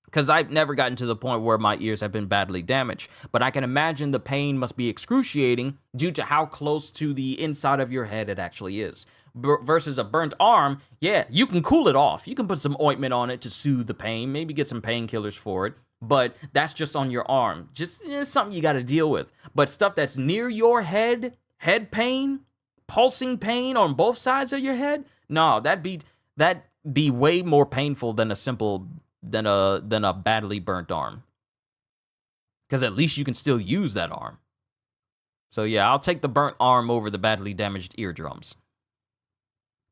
Speaker 1: because I've never gotten to the point where my ears have been badly damaged. But I can imagine the pain must be excruciating due to how close to the inside of your head it actually is. Versus a burnt arm, yeah, you can cool it off. You can put some ointment on it to soothe the pain, maybe get some painkillers for it. But that's just on your arm. Just something you got to deal with. But stuff that's near your head, head pain, pulsing pain on both sides of your head, no, that'd be way more painful than a badly burnt arm. Because at least you can still use that arm. So yeah, I'll take the burnt arm over the badly damaged eardrums.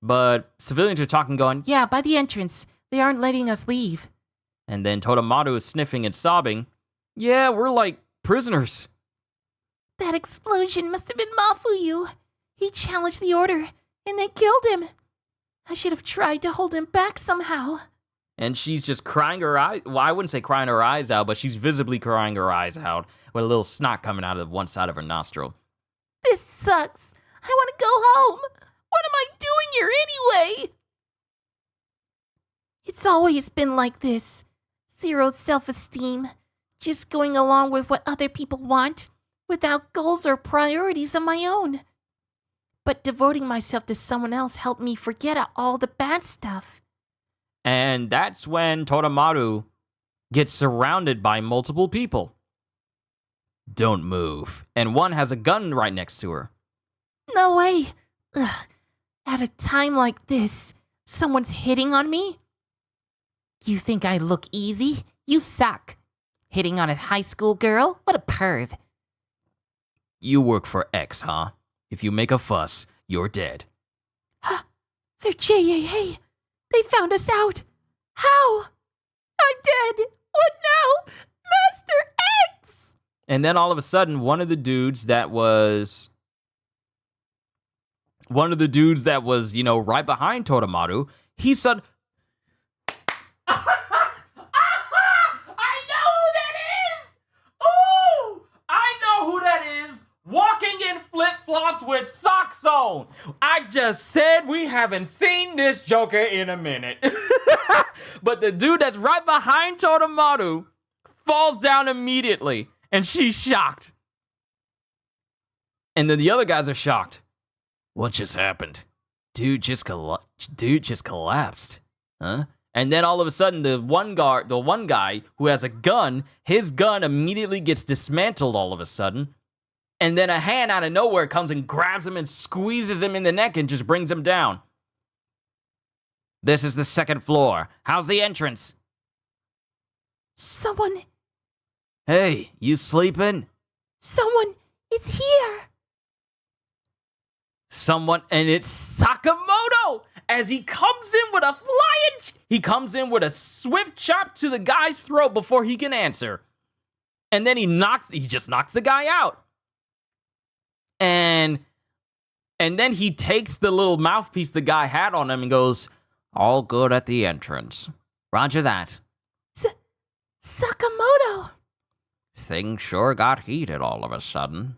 Speaker 1: But civilians are talking, going,
Speaker 2: Yeah, by the entrance. They aren't letting us leave.
Speaker 1: and then Totamaru is sniffing and sobbing. Yeah, we're like prisoners.
Speaker 2: That explosion must have been Mafuyu. He challenged the order, and they killed him. I should have tried to hold him back somehow.
Speaker 1: And she's just crying her eyes. Well, I wouldn't say crying her eyes out, but she's visibly crying her eyes out with a little snot coming out of one side of her nostril.
Speaker 2: This sucks. I want to go home. What am I doing here anyway? It's always been like this. Zero self-esteem. Just going along with what other people want, without goals or priorities of my own. But devoting myself to someone else helped me forget all the bad stuff.
Speaker 1: And that's when Totamaru gets surrounded by multiple people. Don't move. And one has a gun right next to her.
Speaker 2: No way. Ugh. At a time like this, someone's hitting on me? You think I look easy? You suck. Hitting on a high school girl? What a perv.
Speaker 1: You work for X, huh? If you make a fuss, you're dead.
Speaker 2: Huh? They're JAA. They found us out. How? I'm dead. What now? Master X!
Speaker 1: And then all of a sudden, one of the dudes that was, right behind Totamaru, he said, I know who that is! Ooh! I know who that is! Walking in flip-flops with socks on. I just said we haven't seen this Joker in a minute. But the dude that's right behind Totamaru falls down immediately, and she's shocked. And then the other guys are shocked. What just happened? Dude just collapsed. Huh? And then all of a sudden, the one guy who has a gun, his gun immediately gets dismantled all of a sudden. And then a hand out of nowhere comes and grabs him and squeezes him in the neck and just brings him down. This is the second floor. How's the entrance?
Speaker 2: Someone,
Speaker 1: Hey, you sleeping?
Speaker 2: it's here.
Speaker 1: And it's Sakamoto! As he comes in with a swift chop to the guy's throat before he can answer. And then he just knocks the guy out. And then he takes the little mouthpiece the guy had on him and goes, all good at the entrance. Roger that.
Speaker 2: Sakamoto.
Speaker 1: Things sure got heated all of a sudden.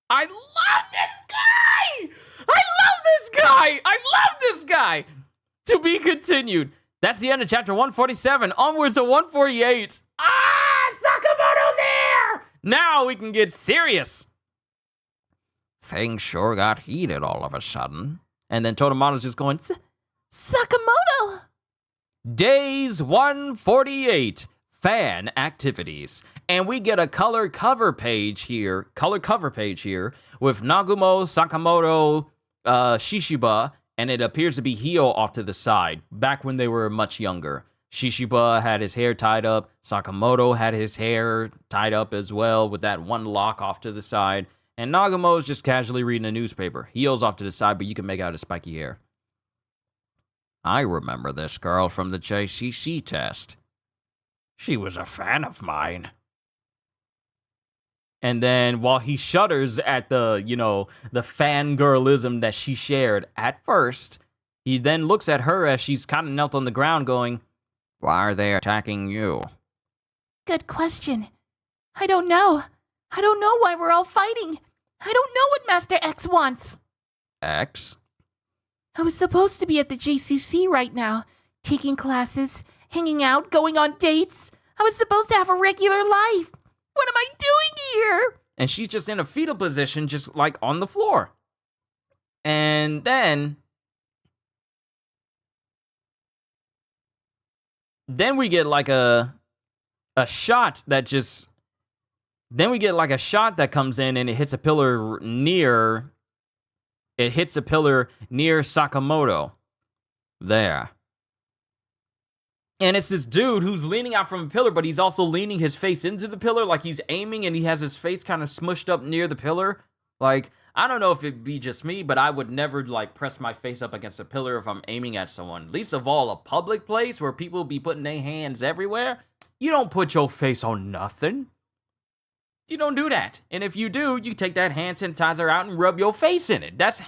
Speaker 1: I love this guy! To be continued. That's the end of chapter 147. Onwards to 148. Sakamoto's here! Now we can get serious. Things sure got heated all of a sudden. And then Totamaru's just going,
Speaker 2: Sakamoto.
Speaker 1: Days 148. Fan activities. And we get a color cover page here with Nagumo, Sakamoto, Shishiba, and it appears to be Hio off to the side, back when they were much younger. Shishiba had his hair tied up. Sakamoto had his hair tied up as well with that one lock off to the side. And Nagumo's just casually reading a newspaper. Hio's off to the side, but you can make out his spiky hair. I remember this girl from the JCC test. She was a fan of mine. And then while he shudders at the fangirlism that she shared at first, he then looks at her as she's kind of knelt on the ground going, why are they attacking you?
Speaker 2: Good question. I don't know. I don't know why we're all fighting. I don't know what Master X wants.
Speaker 1: X?
Speaker 2: I was supposed to be at the JCC right now, taking classes, hanging out, going on dates. I was supposed to have a regular life. What am I doing here?
Speaker 1: And she's just in a fetal position, just like on the floor. And then we get like a shot that just... Then we get like a shot that comes in and it hits a pillar near... It hits a pillar near Sakamoto. There. And it's this dude who's leaning out from a pillar, but he's also leaning his face into the pillar, like he's aiming, and he has his face kind of smushed up near the pillar. Like, I don't know if it'd be just me, but I would never, like, press my face up against a pillar if I'm aiming at someone. Least of all, a public place where people be putting their hands everywhere. You don't put your face on nothing. You don't do that. And if you do, you take that hand sanitizer out and rub your face in it. That's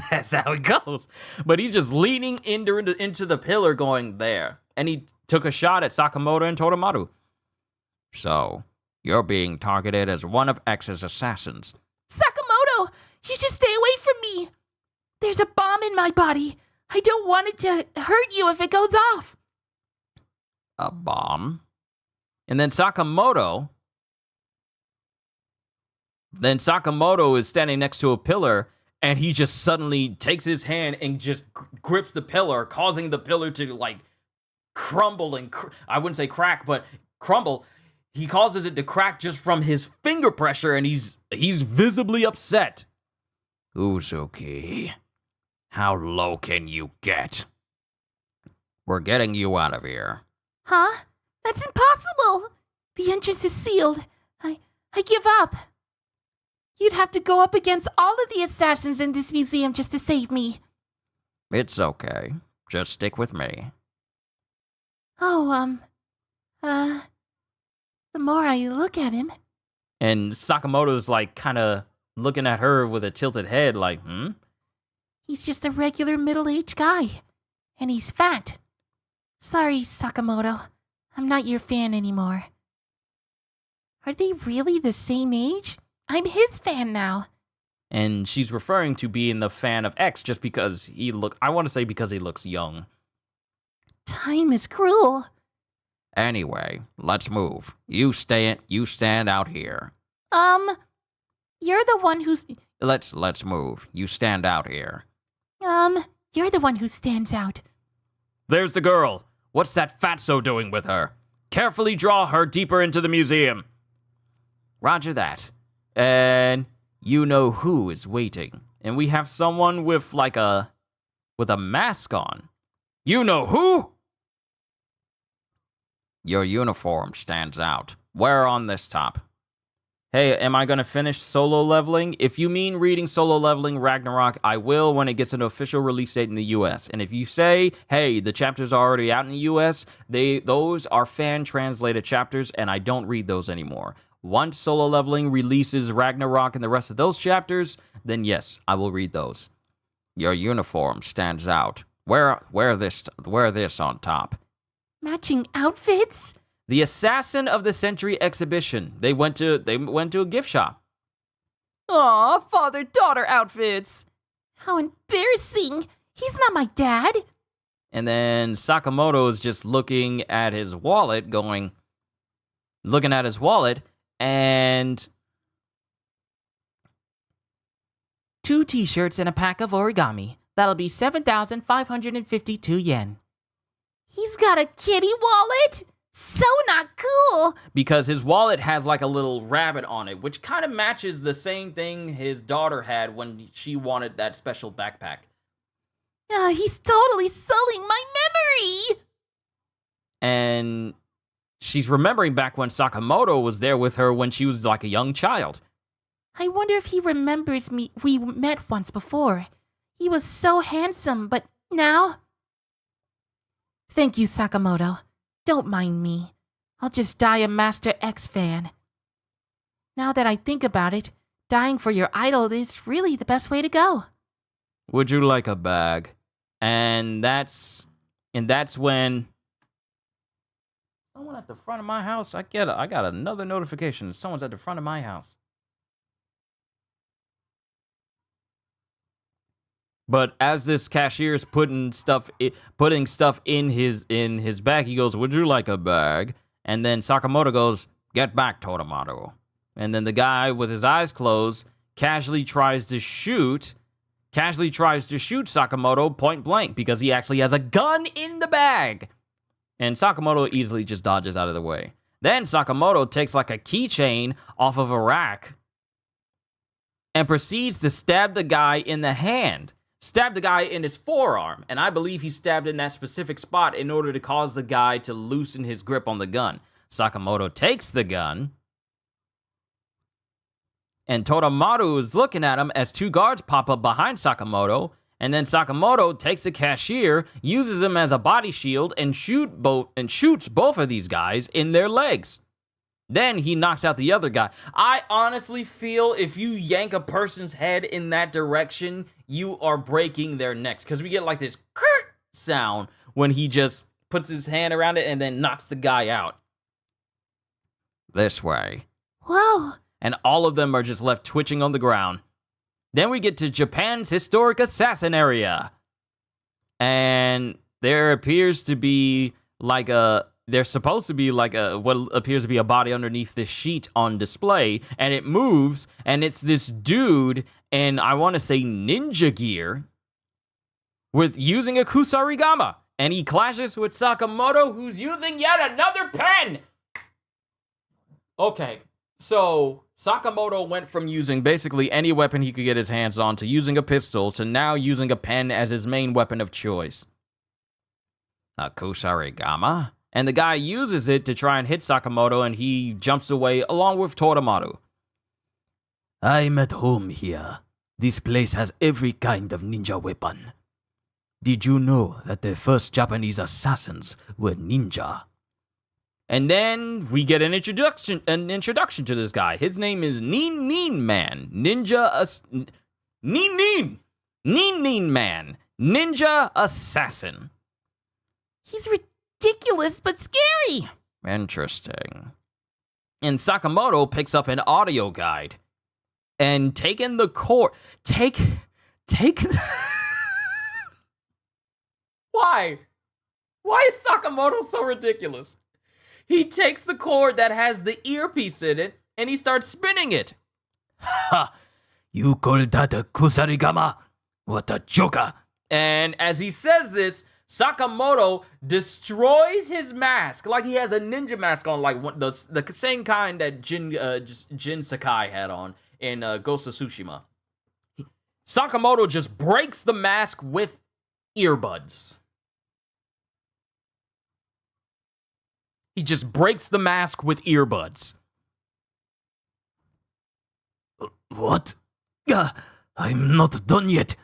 Speaker 1: that's how it goes. But he's just leaning into the pillar going there. And he took a shot at Sakamoto and Toromaru. So, you're being targeted as one of X's assassins.
Speaker 2: Sakamoto, you just stay away from me. There's a bomb in my body. I don't want it to hurt you if it goes off.
Speaker 1: A bomb? And then Sakamoto is standing next to a pillar, and he just suddenly takes his hand and just grips the pillar, causing the pillar to, like, crumble and... I wouldn't say crack, but crumble. He causes it to crack just from his finger pressure, and he's visibly upset.
Speaker 3: Uzuki, how low can you get? We're getting you out of here.
Speaker 2: Huh? That's impossible. The entrance is sealed. I give up. You'd have to go up against all of the assassins in this museum just to save me.
Speaker 3: It's okay. Just stick with me.
Speaker 2: Oh, the more I look at him...
Speaker 1: And Sakamoto's, like, kind of looking at her with a tilted head, like,
Speaker 2: He's just a regular middle-aged guy. And he's fat. Sorry, Sakamoto. I'm not your fan anymore. Are they really the same age? I'm his fan now.
Speaker 1: And she's referring to being the fan of X just because I want to say because he looks young.
Speaker 2: Time is cruel.
Speaker 3: Anyway, let's move. You stand out here.
Speaker 2: You're the one who's...
Speaker 3: Let's move. You stand out here.
Speaker 2: You're the one who stands out.
Speaker 1: There's the girl. What's that fatso doing with her? Carefully draw her deeper into the museum. Roger that. And you know who is waiting. And we have someone with a mask on. You know who?
Speaker 3: Your uniform stands out. Where on this top?
Speaker 1: Hey, am I going to finish Solo Leveling? If you mean reading Solo Leveling Ragnarok, I will when it gets an official release date in the US. And if you say, hey, the chapters are already out in the US, those are fan-translated chapters, and I don't read those anymore. Once Solo Leveling releases Ragnarok and the rest of those chapters, then yes, I will read those.
Speaker 3: Your uniform stands out. Wear this on top.
Speaker 2: Matching outfits?
Speaker 1: The Assassin of the Century exhibition. They went to a gift shop.
Speaker 2: Aw, father-daughter outfits. How embarrassing. He's not my dad.
Speaker 1: And then Sakamoto is just looking at his wallet, and
Speaker 2: 2 t-shirts and a pack of origami. That'll be 7,552 yen. He's got a kitty wallet? So not cool.
Speaker 1: Because his wallet has like a little rabbit on it, which kind of matches the same thing his daughter had when she wanted that special backpack.
Speaker 2: He's totally sullying my memory.
Speaker 1: And she's remembering back when Sakamoto was there with her when she was like a young child.
Speaker 2: I wonder if he remembers me. We met once before. He was so handsome, but now... Thank you, Sakamoto. Don't mind me. I'll just die a Master X fan. Now that I think about it, dying for your idol is really the best way to go.
Speaker 1: Would you like a bag? And that's when someone at the front of my house, I got another notification. Someone's at the front of my house. But as this cashier is putting stuff in his bag, he goes, "Would you like a bag?" And then Sakamoto goes, "Get back, Toromaru." And then the guy with his eyes closed casually tries to shoot Sakamoto point blank because he actually has a gun in the bag. And Sakamoto easily just dodges out of the way. Then Sakamoto takes like a keychain off of a rack and proceeds to stab the guy in the hand. Stab the guy in his forearm. And I believe he stabbed in that specific spot in order to cause the guy to loosen his grip on the gun. Sakamoto takes the gun. And Toromaru is looking at him as two guards pop up behind Sakamoto. And then Sakamoto takes the cashier, uses him as a body shield, and shoots both of these guys in their legs. Then he knocks out the other guy. I honestly feel if you yank a person's head in that direction, you are breaking their necks. Because we get like this sound when he just puts his hand around it and then knocks the guy out. This way.
Speaker 2: Whoa.
Speaker 1: And all of them are just left twitching on the ground. Then we get to Japan's historic assassin area. And there appears to be like there's supposed to be like what appears to be a body underneath this sheet on display, and it moves, and it's this dude in, I want to say, ninja gear with using a kusarigama, and he clashes with Sakamoto, who's using yet another pen. Okay, so Sakamoto went from using basically any weapon he could get his hands on to using a pistol to now using a pen as his main weapon of choice. A kusarigama? And the guy uses it to try and hit Sakamoto, and he jumps away along with Toromaru.
Speaker 3: I'm at home here. This place has every kind of ninja weapon. Did you know that the first Japanese assassins were ninja?
Speaker 1: And then we get an introduction to this guy. His name is Nin Man. Nin Man. Ninja assassin.
Speaker 2: He's ridiculous but scary.
Speaker 1: Interesting. And Sakamoto picks up an audio guide and taking the core. Take. Why? Why is Sakamoto so ridiculous? He takes the cord that has the earpiece in it and he starts spinning it.
Speaker 3: Ha! You call that a kusarigama? What a joker!
Speaker 1: And as he says this, Sakamoto destroys his mask, like he has a ninja mask on, like the same kind that Jin Sakai had on in Ghost of Tsushima. Sakamoto just breaks the mask with earbuds. He just breaks the mask with earbuds.
Speaker 3: What? I'm not done yet.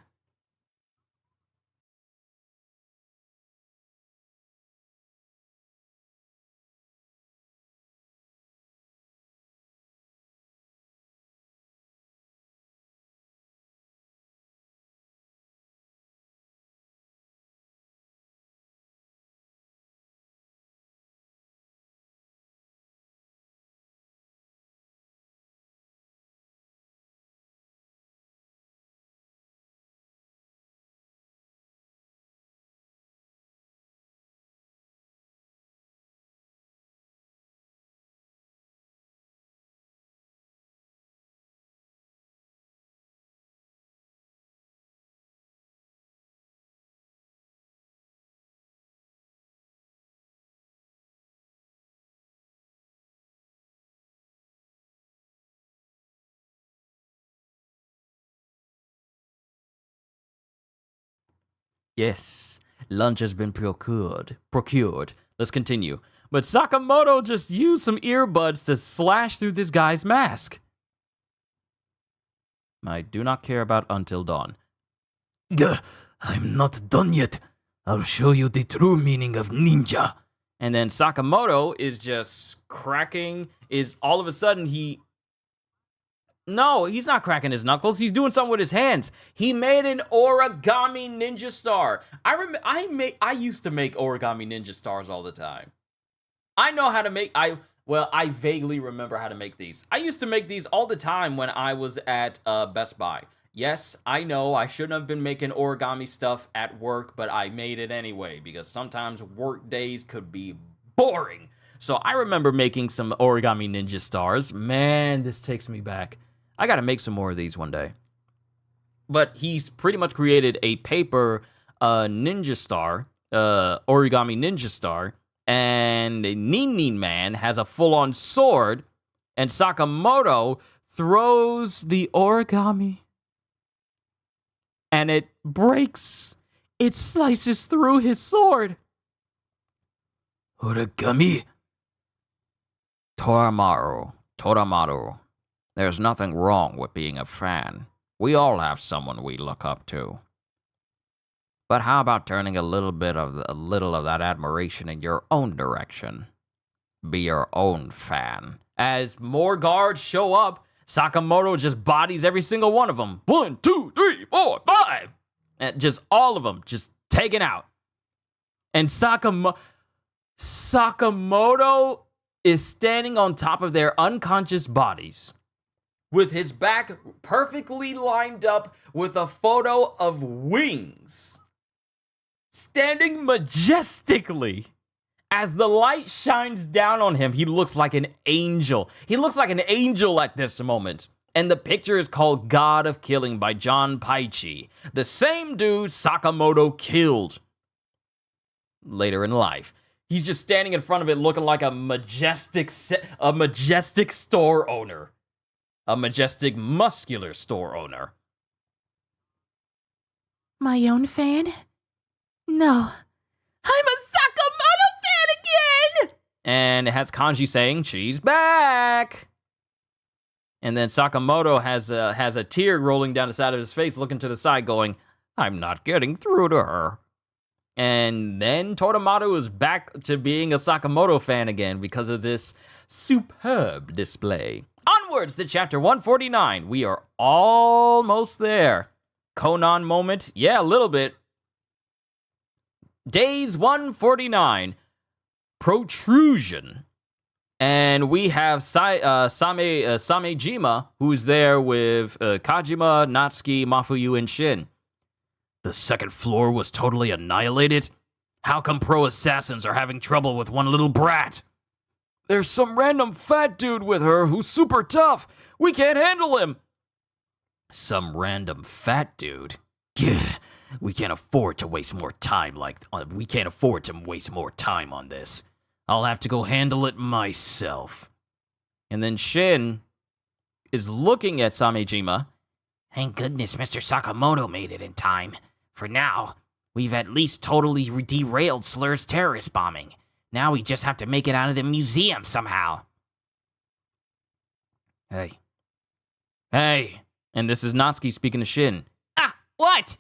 Speaker 1: Yes, lunch has been procured. Let's continue. But Sakamoto just used some earbuds to slash through this guy's mask. I do not care about Until Dawn.
Speaker 3: I'm not done yet. I'll show you the true meaning of ninja.
Speaker 1: And then Sakamoto is just all of a sudden No, he's not cracking his knuckles. He's doing something with his hands. He made an origami ninja star. I used to make origami ninja stars all the time. I know how to make, I vaguely remember how to make these. I used to make these all the time when I was at Best Buy. Yes, I know I shouldn't have been making origami stuff at work, but I made it anyway because sometimes work days could be boring. So I remember making some origami ninja stars. Man, this takes me back. I gotta make some more of these one day. But he's pretty much created a paper ninja star, origami ninja star, and Nin Man has a full-on sword, and Sakamoto throws the origami, and it breaks. It slices through his sword.
Speaker 3: Origami?
Speaker 1: Toramaru. There's nothing wrong with being a fan. We all have someone we look up to. But how about turning a little of that admiration in your own direction? Be your own fan. As more guards show up, Sakamoto just bodies every single one of them. 1, 2, 3, 4, 5. And just all of them, just taken out. And Sakamoto is standing on top of their unconscious bodies, with his back perfectly lined up with a photo of wings, standing majestically. As the light shines down on him, he looks like an angel. He looks like an angel at this moment. And the picture is called God of Killing by John Paichi, the same dude Sakamoto killed later in life. He's just standing in front of it looking like a majestic store owner. A majestic, muscular store owner.
Speaker 2: My own fan? No. I'm a Sakamoto fan again!
Speaker 1: And it has kanji saying, she's back! And then Sakamoto has a tear rolling down the side of his face, looking to the side, going, I'm not getting through to her. And then Toramaru is back to being a Sakamoto fan again because of this superb display. Onwards to chapter 149. We are almost there. Conan moment? Yeah, a little bit. Days 149. Protrusion. And we have Samejima, who's there with Kajima, Natsuki, Mafuyu, and Shin.
Speaker 3: The second floor was totally annihilated? How come pro assassins are having trouble with one little brat?
Speaker 1: There's some random fat dude with her who's super tough. We can't handle him.
Speaker 3: Some random fat dude? We can't afford to waste more time on this. I'll have to go handle it myself.
Speaker 1: And then Shin is looking at Samejima.
Speaker 2: Thank goodness Mr. Sakamoto made it in time. For now, we've at least totally derailed Slur's terrorist bombing. Now we just have to make it out of the museum somehow.
Speaker 1: Hey. And this is Natsuki speaking to Shin.
Speaker 2: Ah, what?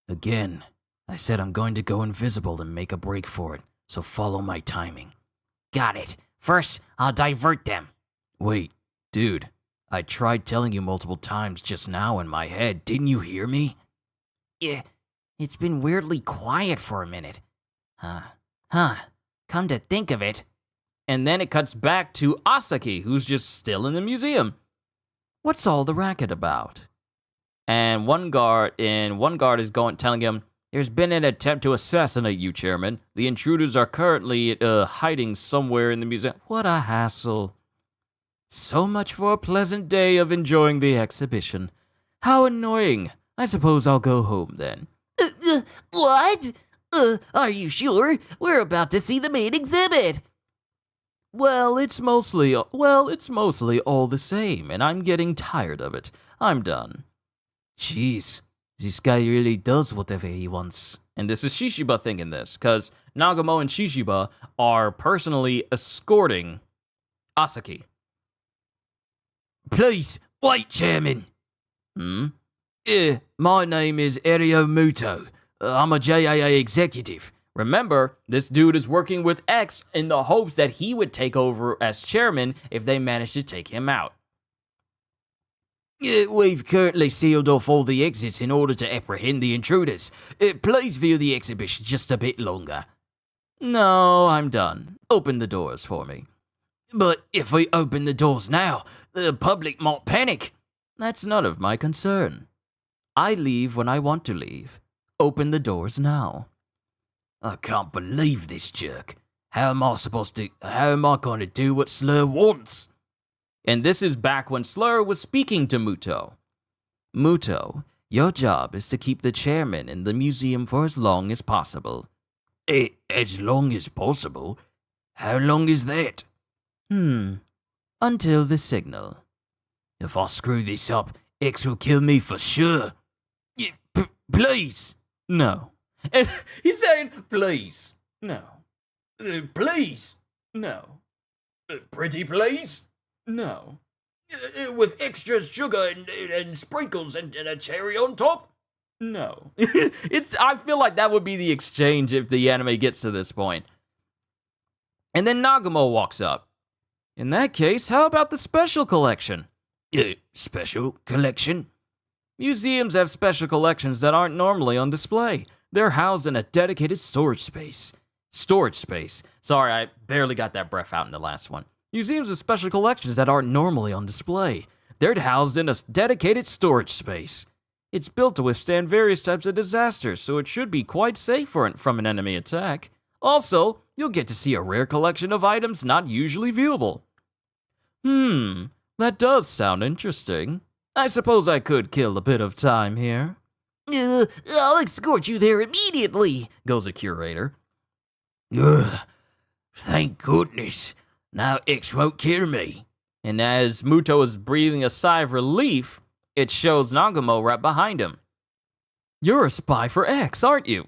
Speaker 3: Again, I said I'm going to go invisible and make a break for it, so follow my timing.
Speaker 2: Got it. First, I'll divert them.
Speaker 3: Wait, dude, I tried telling you multiple times just now in my head. Didn't you hear me?
Speaker 2: Yeah, it's been weirdly quiet for a minute. Come to think of it.
Speaker 1: And then it cuts back to Asaki, who's just still in the museum. What's all the racket about? And one guard is telling him, there's been an attempt to assassinate you, Chairman. The intruders are currently hiding somewhere in the museum. What a hassle. So much for a pleasant day of enjoying the exhibition. How annoying. I suppose I'll go home then.
Speaker 2: What? Are you sure? We're about to see the main exhibit.
Speaker 1: Well, it's mostly all the same, and I'm getting tired of it. I'm done.
Speaker 3: Jeez, this guy really does whatever he wants.
Speaker 1: And this is Shishiba thinking this, because Nagamo and Shishiba are personally escorting Asaki.
Speaker 3: Please, wait, Chairman. My name is Erio Muto. I'm a JAA executive.
Speaker 1: Remember, this dude is working with X in the hopes that he would take over as chairman if they managed to take him out.
Speaker 3: We've currently sealed off all the exits in order to apprehend the intruders. Please view the exhibition just a bit longer.
Speaker 1: No, I'm done. Open the doors for me.
Speaker 3: But if we open the doors now, the public might panic.
Speaker 1: That's none of my concern. I leave when I want to leave. Open the doors now.
Speaker 3: I can't believe this jerk. How am I going to do what Slur wants?
Speaker 1: And this is back when Slur was speaking to Muto. Muto, your job is to keep the chairman in the museum for as long as possible.
Speaker 3: As long as possible? How long is that?
Speaker 1: Until the signal.
Speaker 3: If I screw this up, X will kill me for sure. Please.
Speaker 1: No. And he's saying, please. No.
Speaker 3: Please.
Speaker 1: No.
Speaker 3: Pretty please?
Speaker 1: No.
Speaker 3: With extra sugar and sprinkles and a cherry on top?
Speaker 1: No. I feel like that would be the exchange if the anime gets to this point. And then Nagumo walks up. In that case, how about the special collection?
Speaker 3: Special collection?
Speaker 1: Museums have special collections that aren't normally on display. They're housed in a dedicated storage space. Sorry, I barely got that breath out in the last one. Museums have special collections that aren't normally on display. They're housed in a dedicated storage space. It's built to withstand various types of disasters, so it should be quite safe from an enemy attack. Also, you'll get to see a rare collection of items not usually viewable. That does sound interesting. I suppose I could kill a bit of time here.
Speaker 2: I'll escort you there immediately,
Speaker 1: goes a curator.
Speaker 3: Thank goodness. Now X won't kill me.
Speaker 1: And as Muto is breathing a sigh of relief, it shows Nagumo right behind him. You're a spy for X, aren't you?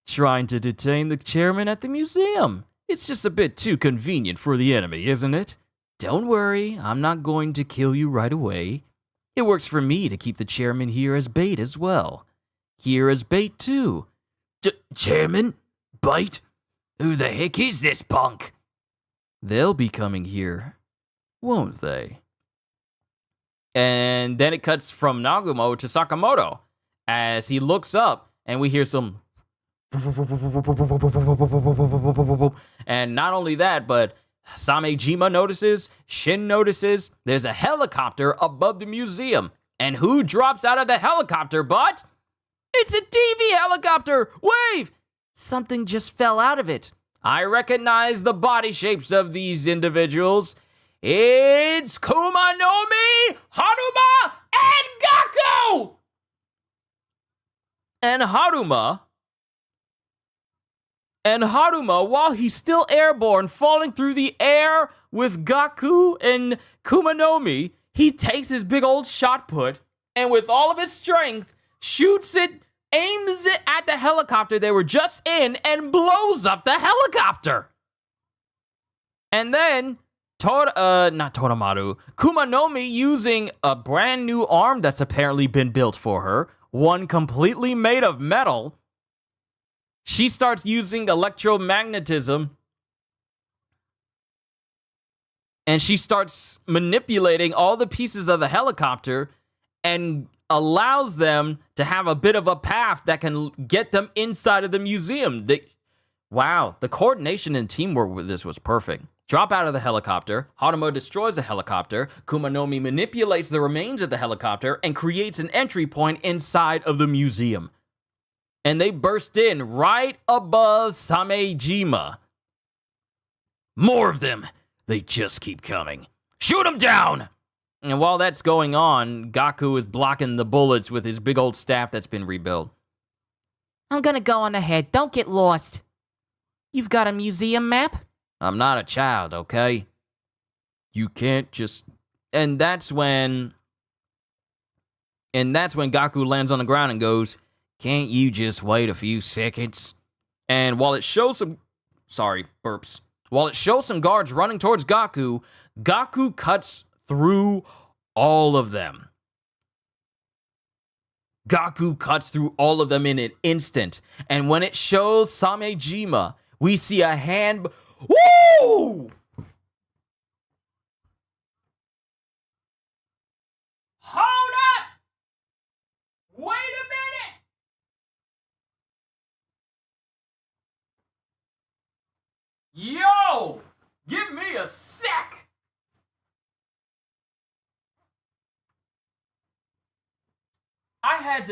Speaker 1: Trying to detain the chairman at the museum. It's just a bit too convenient for the enemy, isn't it? Don't worry, I'm not going to kill you right away. It works for me to keep the chairman here as bait as well. Here as bait too.
Speaker 3: Chairman? Bait? Who the heck is this punk?
Speaker 1: They'll be coming here, won't they? And then it cuts from Nagumo to Sakamoto as he looks up and we hear some. And not only that, but Samejima notices, Shin notices, there's a helicopter above the museum. And who drops out of the helicopter but? It's a TV helicopter! Wave! Something just fell out of it. I recognize the body shapes of these individuals. It's Kumanomi, Haruma, and Gaku! And Haruma, while he's still airborne, falling through the air with Gaku and Kumanomi, he takes his big old shot put, and with all of his strength, shoots it, aims it at the helicopter they were just in, and blows up the helicopter. And then, Kumanomi, using a brand new arm that's apparently been built for her, one completely made of metal, she starts using electromagnetism and she starts manipulating all the pieces of the helicopter and allows them to have a bit of a path that can get them inside of the museum. Wow, the coordination and teamwork with this was perfect. Drop out of the helicopter, Haruma destroys the helicopter, Kumanomi manipulates the remains of the helicopter and creates an entry point inside of the museum. And they burst in right above Samejima.
Speaker 3: More of them! They just keep coming. Shoot them down!
Speaker 1: And while that's going on, Gaku is blocking the bullets with his big old staff that's been rebuilt.
Speaker 2: I'm gonna go on ahead. Don't get lost. You've got a museum map?
Speaker 1: I'm not a child, okay? You can't just... And that's when Gaku lands on the ground and goes, "Can't you just wait a few seconds?" And while it shows some... Sorry, burps. While it shows some guards running towards Gaku, Gaku cuts through all of them. Gaku cuts through all of them in an instant. And when it shows Samejima, we see a hand... Woo! Hold up! Wait a minute! Yo! Give me a sec! I had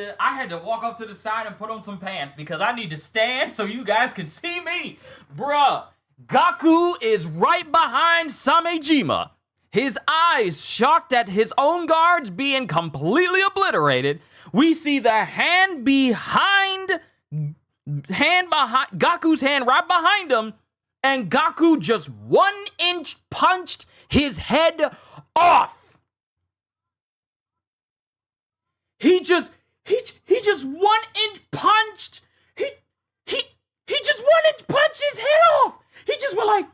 Speaker 1: to walk up to the side and put on some pants because I need to stand so you guys can see me. Bruh, Gaku is right behind Samejima. His eyes shocked at his own guards being completely obliterated. We see the hand behind Gaku's hand right behind him, and Gaku just 1 inch punched his head off. He just 1 inch punched. He just 1 inch punched his head off. He just went like,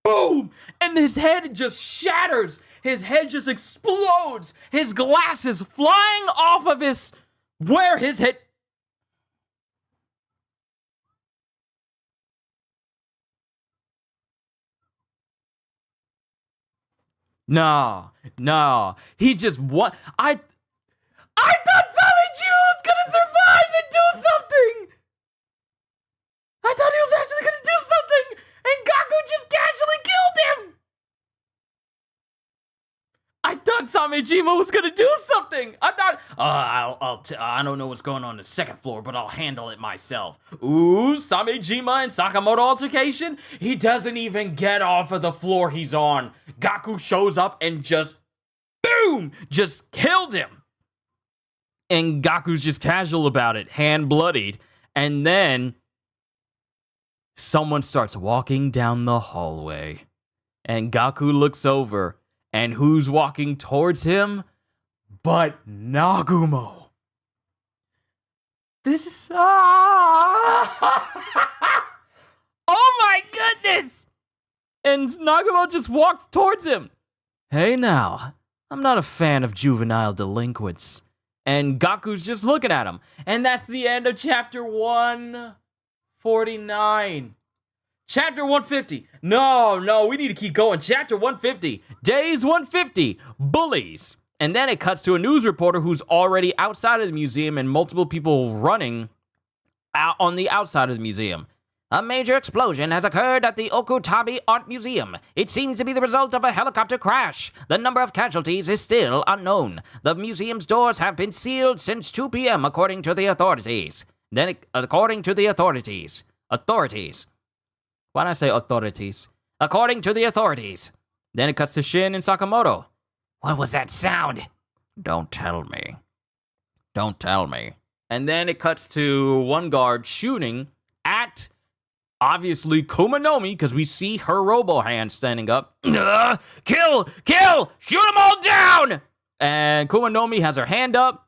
Speaker 1: boom, and his head just shatters. His head just explodes. His glasses flying off of where his head. No. He just won. I thought Samejima was gonna survive and do something. I thought he was actually gonna do something, and Gaku just casually killed him. I thought Samejima was gonna do something. I thought, I don't know what's going on the second floor, but I'll handle it myself. Ooh, Samejima and Sakamoto altercation. He doesn't even get off of the floor he's on. Gaku shows up and just, boom, just killed him. And Gaku's just casual about it, hand bloodied. And then someone starts walking down the hallway. And Gaku looks over. And who's walking towards him but Nagumo? This is... Oh my goodness! And Nagumo just walks towards him. Hey now, I'm not a fan of juvenile delinquents. And Gaku's just looking at him. And that's the end of chapter 149. Chapter 150. No, we need to keep going. Chapter 150. Days 150. Bullies. And then it cuts to a news reporter who's already outside of the museum and multiple people running out on the outside of the museum. A major explosion has occurred at the Okutabi Art Museum. It seems to be the result of a helicopter crash. The number of casualties is still unknown. The museum's doors have been sealed since 2 p.m. according to the authorities. According to the authorities. Why did I say authorities? According to the authorities. Then it cuts to Shin and Sakamoto. What was that sound? Don't tell me. And then it cuts to one guard shooting at, obviously, Kumanomi, because we see her robo hand standing up. Kill! Shoot them all down! And Kumanomi has her hand up.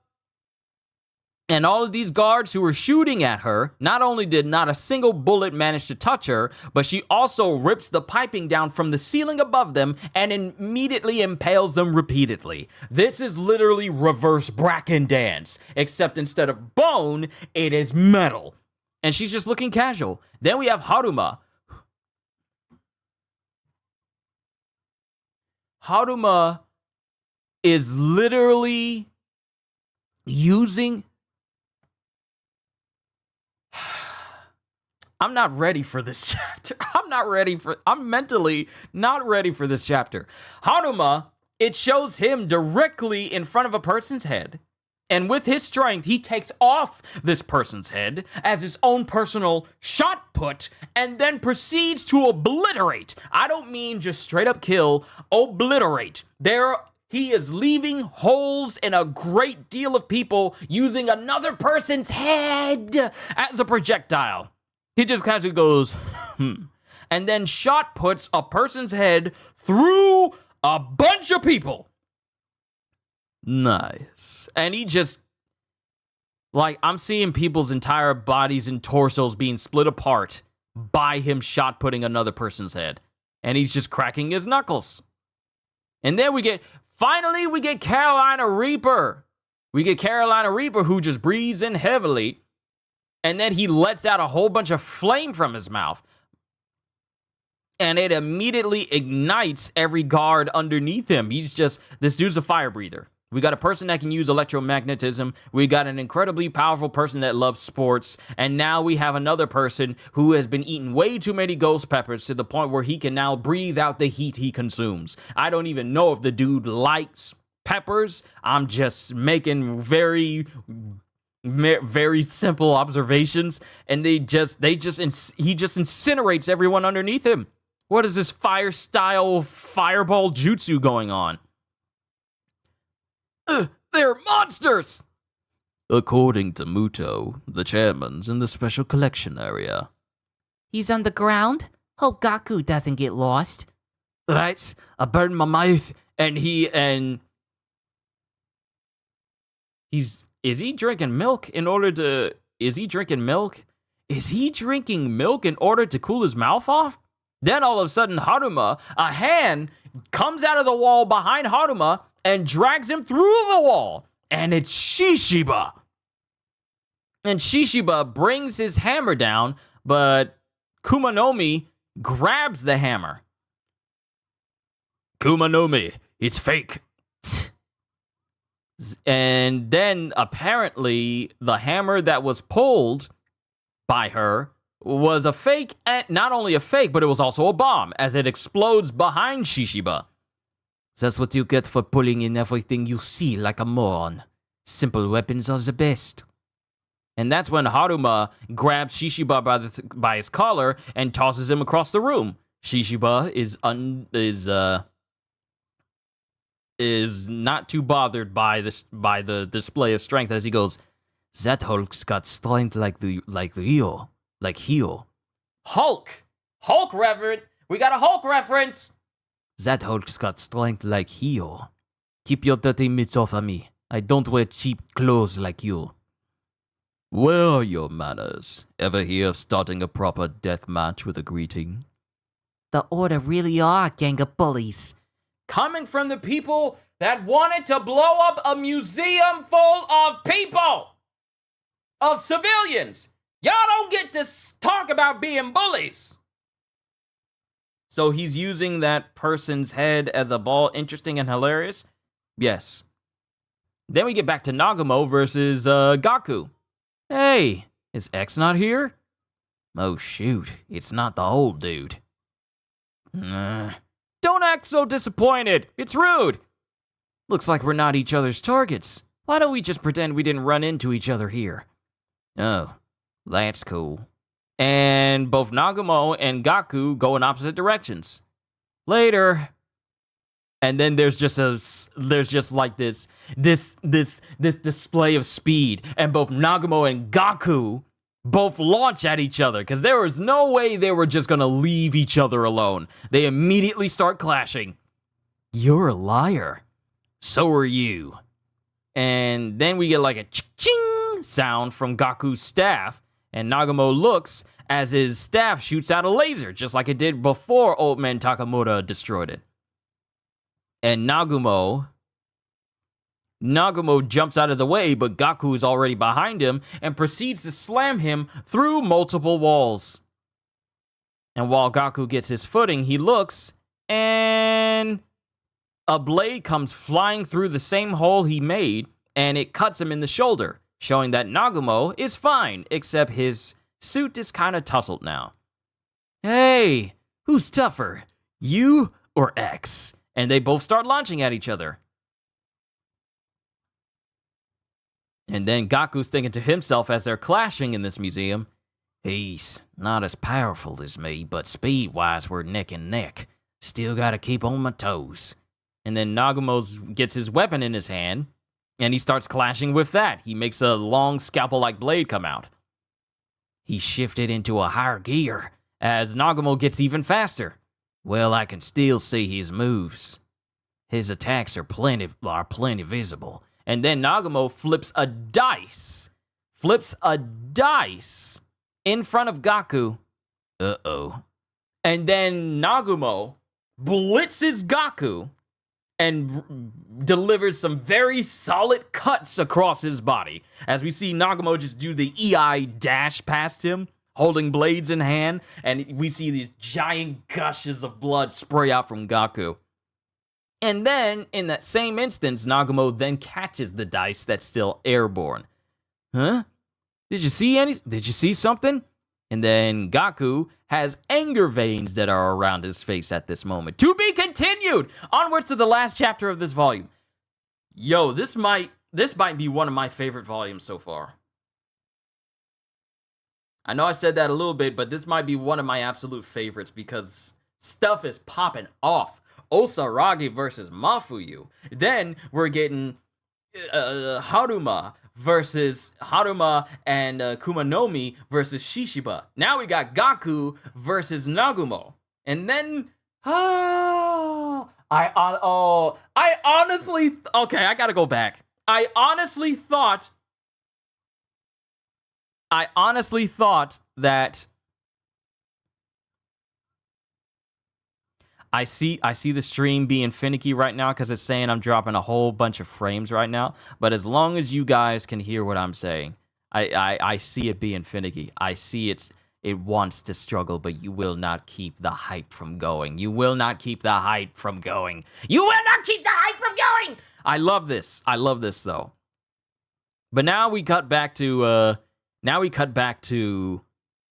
Speaker 1: And all of these guards who were shooting at her, not only did not a single bullet manage to touch her, but she also rips the piping down from the ceiling above them and immediately impales them repeatedly. This is literally reverse Bracken dance, except instead of bone, it is metal. And she's just looking casual. Then we have Haruma. Haruma is literally using... I'm not ready for this chapter. I'm mentally not ready for this chapter. Haruma, it shows him directly in front of a person's head. And with his strength, he takes off this person's head as his own personal shot put and then proceeds to obliterate. I don't mean just straight up kill, obliterate. He is leaving holes in a great deal of people using another person's head as a projectile. He just casually goes, and then shot puts a person's head through a bunch of people. Nice. And he just, I'm seeing people's entire bodies and torsos being split apart by him shot putting another person's head. And he's just cracking his knuckles. And then we get Carolina Reaper. Who just breathes in heavily. And then he lets out a whole bunch of flame from his mouth. And it immediately ignites every guard underneath him. This dude's a fire breather. We got a person that can use electromagnetism. We got an incredibly powerful person that loves sports. And now we have another person who has been eating way too many ghost peppers to the point where he can now breathe out the heat he consumes. I don't even know if the dude likes peppers. I'm just making very simple observations, and he just incinerates everyone underneath him. What is this fireball jutsu going on? They're monsters! According to Muto, the chairman's in the special collection area.
Speaker 2: He's on the ground? Hope Gaku doesn't get lost.
Speaker 1: Right? I burned my mouth, and is he drinking milk in order to... Is he drinking milk in order to cool his mouth off? Then all of a sudden, Haruma, a hand comes out of the wall behind Haruma and drags him through the wall. And it's Shishiba. And Shishiba brings his hammer down, but Kumanomi grabs the hammer. Kumanomi, it's fake. And then apparently the hammer that was pulled by her was a fake, and not only a fake, but it was also a bomb, as it explodes behind Shishiba.
Speaker 3: That's what you get for pulling in everything you see like a moron. Simple weapons are the best.
Speaker 1: And that's when Haruma grabs Shishiba by his collar and tosses him across the room. Shishiba is not too bothered by the display of strength as he goes,
Speaker 3: "That Hulk's got strength like Hio.
Speaker 1: Hulk reference. We got a Hulk reference.
Speaker 3: That Hulk's got strength like Hio. Keep your dirty mitts off of me. I don't wear cheap clothes like you."
Speaker 1: Where are your manners? Ever hear of starting a proper death match with a greeting?
Speaker 2: The Order really are a gang of bullies.
Speaker 1: Coming from the people that wanted to blow up a museum full of people! Of civilians! Y'all don't get to talk about being bullies! So he's using that person's head as a ball. Interesting and hilarious? Yes. Then we get back to Nagumo versus Gaku. Hey, is X not here?
Speaker 3: Oh shoot, it's not the old dude.
Speaker 1: Don't act so disappointed. It's rude. Looks like we're not each other's targets. Why don't we just pretend we didn't run into each other here?
Speaker 3: Oh, that's cool.
Speaker 1: And both Nagumo and Gaku go in opposite directions. Later. And then there's just like this display of speed, and both Nagumo and Gaku both launch at each other, because there was no way they were just gonna leave each other alone. They immediately start clashing. You're a liar. So are you. And then we get like a ching sound from Gaku's staff, and Nagumo looks as his staff shoots out a laser, just like it did before Old Man Takamura destroyed it. And Nagumo jumps out of the way, but Gaku is already behind him and proceeds to slam him through multiple walls. And while Gaku gets his footing, he looks, and a blade comes flying through the same hole he made, and it cuts him in the shoulder, showing that Nagumo is fine, except his suit is kind of tousled now. Hey, who's tougher, you or X? And they both start launching at each other. And then Gaku's thinking to himself as they're clashing in this museum,
Speaker 3: he's not as powerful as me, but speed-wise we're neck and neck. Still gotta keep on my toes.
Speaker 1: And then Nagumo gets his weapon in his hand, and he starts clashing with that. He makes a long scalpel-like blade come out.
Speaker 3: He shifted into a higher gear
Speaker 1: as Nagumo gets even faster.
Speaker 3: Well, I can still see his moves. His attacks are plenty visible.
Speaker 1: And then Nagumo flips a dice in front of Gaku.
Speaker 3: Uh-oh.
Speaker 1: And then Nagumo blitzes Gaku and delivers some very solid cuts across his body. As we see Nagumo just do the EI dash past him, holding blades in hand, and we see these giant gushes of blood spray out from Gaku. And then, in that same instance, Nagumo then catches the dice that's still airborne. Huh? Did you see something? And then Gaku has anger veins that are around his face at this moment. To be continued! Onwards to the last chapter of this volume. Yo, this might be one of my favorite volumes so far. I know I said that a little bit, but this might be one of my absolute favorites because stuff is popping off. Osaragi versus Mafuyu. Then we're getting Haruma and Kumanomi versus Shishiba. Now we got Gaku versus Nagumo. And then I honestly okay, I gotta go back. I honestly thought that I see the stream being finicky right now because it's saying I'm dropping a whole bunch of frames right now. But as long as you guys can hear what I'm saying, I see it being finicky. I see it wants to struggle, but you will not keep the hype from going. You will not keep the hype from going. You will not keep the hype from going! I love this. I love this, though. But now we cut back to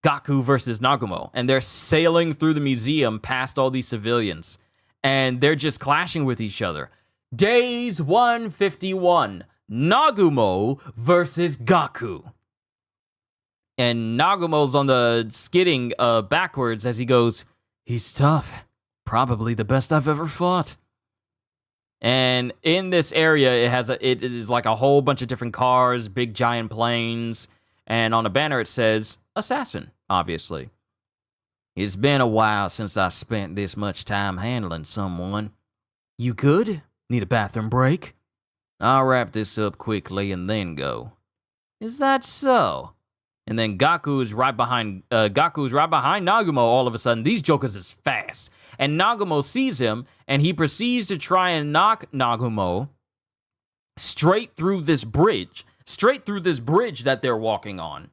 Speaker 1: Gaku versus Nagumo, and they're sailing through the museum past all these civilians, and they're just clashing with each other. Days 151, Nagumo versus Gaku. And Nagumo's on the skidding backwards as he goes, "He's tough. Probably the best I've ever fought." And in this area, it is like a whole bunch of different cars, big giant planes, and on the banner it says, "Assassin," obviously. "It's been a while since I spent this much time handling someone. You good? Need a bathroom break? I'll wrap this up quickly and then go." "Is that so?" And then Gaku is right behind Nagumo all of a sudden. These jokers is fast. And Nagumo sees him, and he proceeds to try and knock Nagumo straight through this bridge that they're walking on,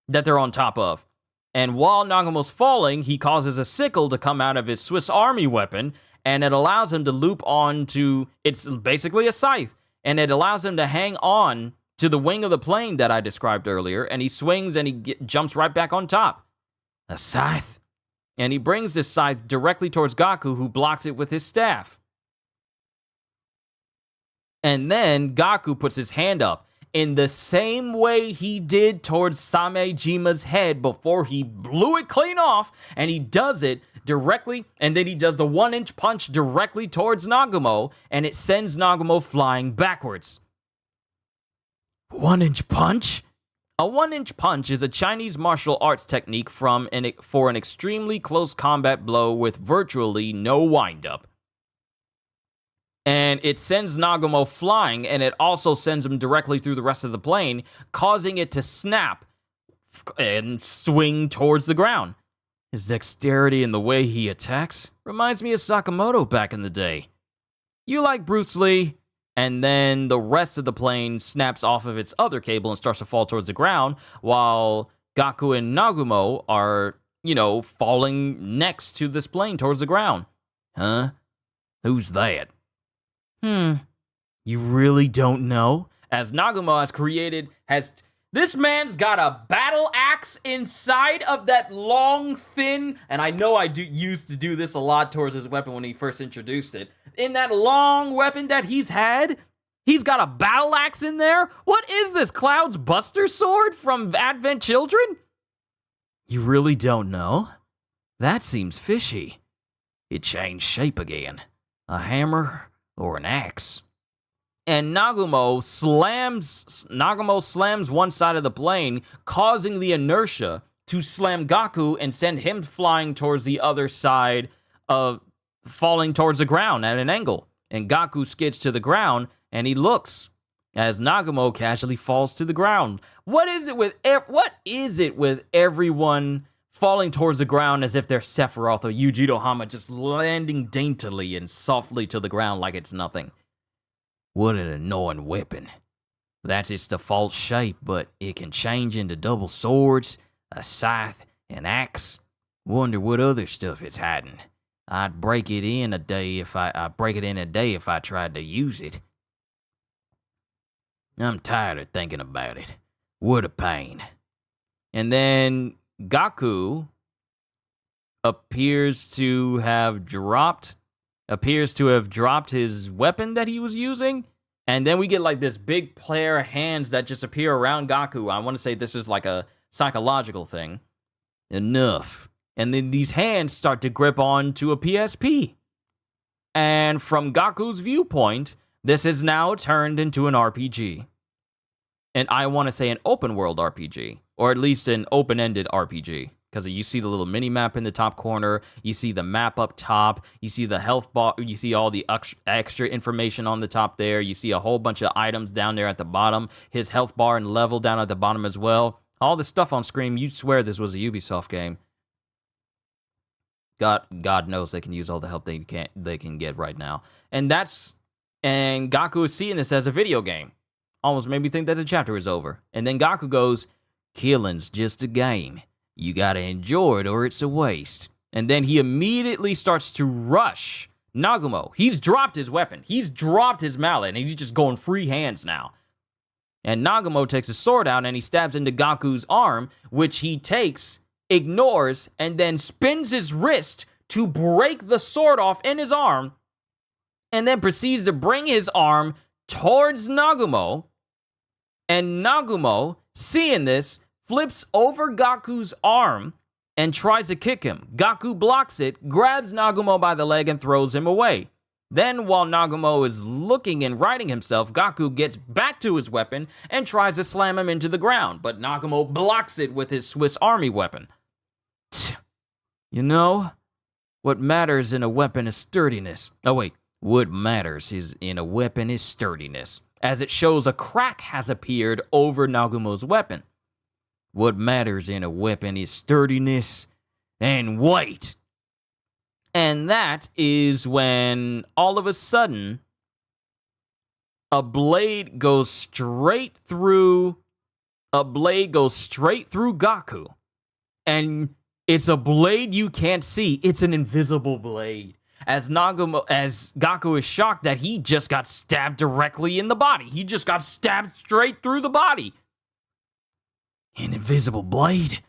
Speaker 1: that they're on top of. And while Nagumo's falling, he causes a sickle to come out of his Swiss Army weapon, and it allows him to loop on to, it's basically a scythe, and it allows him to hang on to the wing of the plane that I described earlier, and he swings and he jumps right back on top. A scythe? And he brings this scythe directly towards Gaku, who blocks it with his staff. And then Gaku puts his hand up in the same way he did towards Samejima's head before he blew it clean off, and he does it directly, and then he does the 1-inch punch directly towards Nagumo, and it sends Nagumo flying backwards. 1-inch punch? A 1-inch punch is a Chinese martial arts technique for an extremely close combat blow with virtually no windup. And it sends Nagumo flying, and it also sends him directly through the rest of the plane, causing it to snap and swing towards the ground. His dexterity and the way he attacks reminds me of Sakamoto back in the day. You like Bruce Lee? And then the rest of the plane snaps off of its other cable and starts to fall towards the ground, while Gaku and Nagumo are, falling next to this plane towards the ground. Huh? Who's that? You really don't know? As Nagumo this man's got a battle axe inside of that long, thin, and I know I used to do this a lot towards his weapon when he first introduced it. In that long weapon that he's had, he's got a battle axe in there? What is this, Cloud's Buster Sword from Advent Children? You really don't know? That seems fishy. It changed shape again. A hammer or an axe? And Nagumo slams one side of the plane, causing the inertia to slam Gaku and send him flying towards the other side falling towards the ground at an angle. And Gaku skids to the ground, and he looks as Nagumo casually falls to the ground. What is it with everyone falling towards the ground as if they're Sephiroth or Yuji Hama, just landing daintily and softly to the ground like it's nothing? What an annoying weapon. That's its default shape, but it can change into double swords, a scythe, an axe. Wonder what other stuff it's hiding. I'd break it in a day if I tried to use it. I'm tired of thinking about it. What a pain. And then Gaku appears to have dropped his weapon that he was using, And then we get like this big pair of hands that just appear around Gaku. I want to say this is like a psychological thing. Enough. And then these hands start to grip onto a PSP. And from Gaku's viewpoint, this is now turned into an RPG. And I want to say an open world RPG, or at least an open-ended RPG. Because you see the little mini-map in the top corner, you see the map up top, you see the health bar, you see all the extra information on the top there, you see a whole bunch of items down there at the bottom, his health bar and level down at the bottom as well. All the stuff on screen, you'd swear this was a Ubisoft game. God knows they can use all the help they can get right now. And Gaku is seeing this as a video game. Almost made me think that the chapter is over. And then Gaku goes, "Killing's just a game. You gotta enjoy it or it's a waste." And then he immediately starts to rush Nagumo. He's dropped his weapon. He's dropped his mallet, and he's just going free hands now. And Nagumo takes his sword out, and he stabs into Gaku's arm, which he takes, ignores, and then spins his wrist to break the sword off in his arm, and then proceeds to bring his arm towards Nagumo. And Nagumo, seeing this, flips over Gaku's arm and tries to kick him. Gaku blocks it, grabs Nagumo by the leg, and throws him away. Then, while Nagumo is looking and righting himself, Gaku gets back to his weapon and tries to slam him into the ground, but Nagumo blocks it with his Swiss Army weapon. You know, what matters in a weapon is sturdiness. Oh wait, what matters in a weapon is sturdiness, as it shows a crack has appeared over Nagumo's weapon. What matters in a weapon is sturdiness and weight. And that is when, all of a sudden, a blade goes straight through Gaku. And it's a blade you can't see. It's an invisible blade. As Gaku is shocked that he just got stabbed directly in the body. He just got stabbed straight through the body. An invisible blade?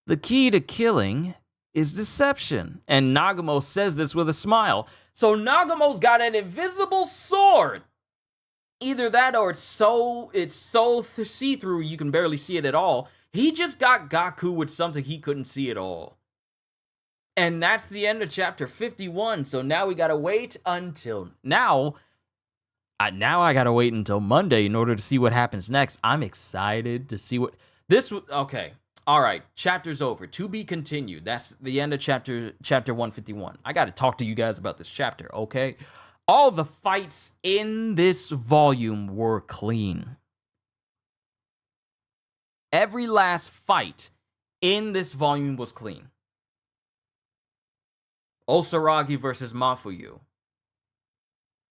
Speaker 1: The key to killing is deception. And Nagumo says this with a smile. So Nagumo's got an invisible sword. Either that or it's so see-through you can barely see it at all. He just got Gaku with something he couldn't see at all. And that's the end of chapter 51. So now we gotta wait until now I gotta wait until Monday in order to see what happens next. I'm excited to see what this. Okay, all right. Chapter's over. To be continued. That's the end of chapter 151. I gotta talk to you guys about this chapter. Okay, all the fights in this volume were clean. Every last fight in this volume was clean. Osaragi versus Mafuyu.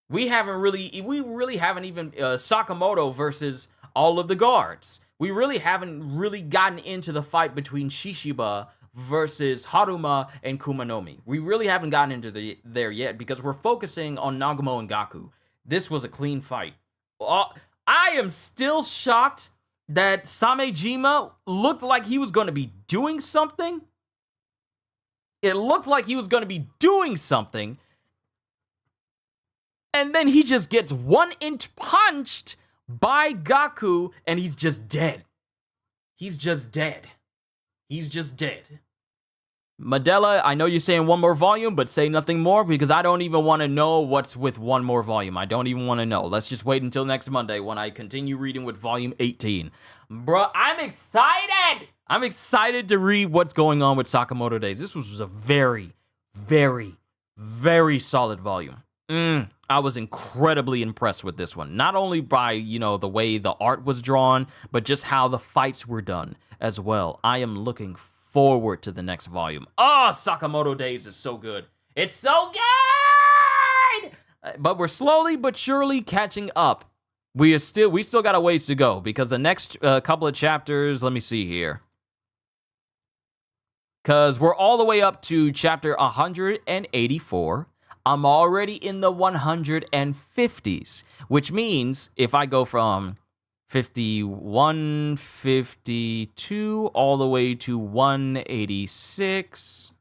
Speaker 1: We really haven't even Sakamoto versus all of the guards. We really haven't really gotten into the fight between Shishiba versus Haruma and Kumanomi. We really haven't gotten into there yet because we're focusing on Nagumo and Gaku. This was a clean fight. I am still shocked that Samejima looked like he was going to be doing something. It looked like he was going to be doing something. And then he just gets 1-inch punched by Gaku, and he's just dead. He's just dead. He's just dead. Medela, I know you're saying one more volume, but say nothing more because I don't even want to know what's with one more volume. I don't even want to know. Let's just wait until next Monday when I continue reading with volume 18. Bruh, I'm excited! I'm excited to read what's going on with Sakamoto Days. This was a very, very, very solid volume. I was incredibly impressed with this one. Not only by, the way the art was drawn, but just how the fights were done as well. I am looking forward to the next volume. Oh, Sakamoto Days is so good. It's so good! But we're slowly but surely catching up. We still got a ways to go because the next couple of chapters, let me see here. Because we're all the way up to chapter 184. I'm already in the 150s, which means if I go from 51, 52, all the way to 186.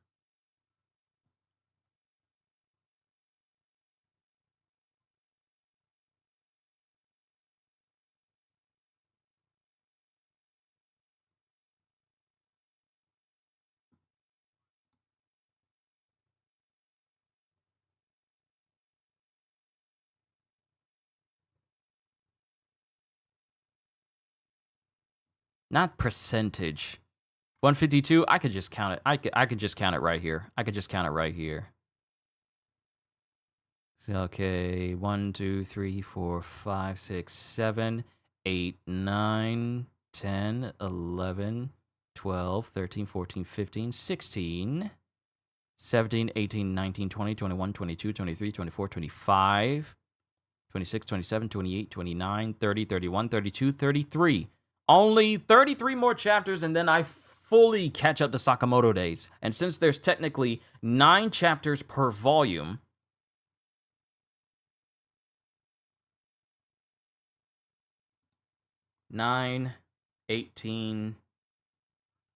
Speaker 1: Not percentage. 152, I could just count it. I could just count it right here. I could just count it right here. Okay, 1, 2, 3, 4, 5, 6, 7, 8, 9, 10, 11, 12, 13, 14, 15, 16, 17, 18, 19, 20, 21, 22, 23, 24, 25, 26, 27, 28, 29, 30, 31, 32, 33. Only 33 more chapters, and then I fully catch up to Sakamoto Days. And since there's technically 9 chapters per volume, 9, 18,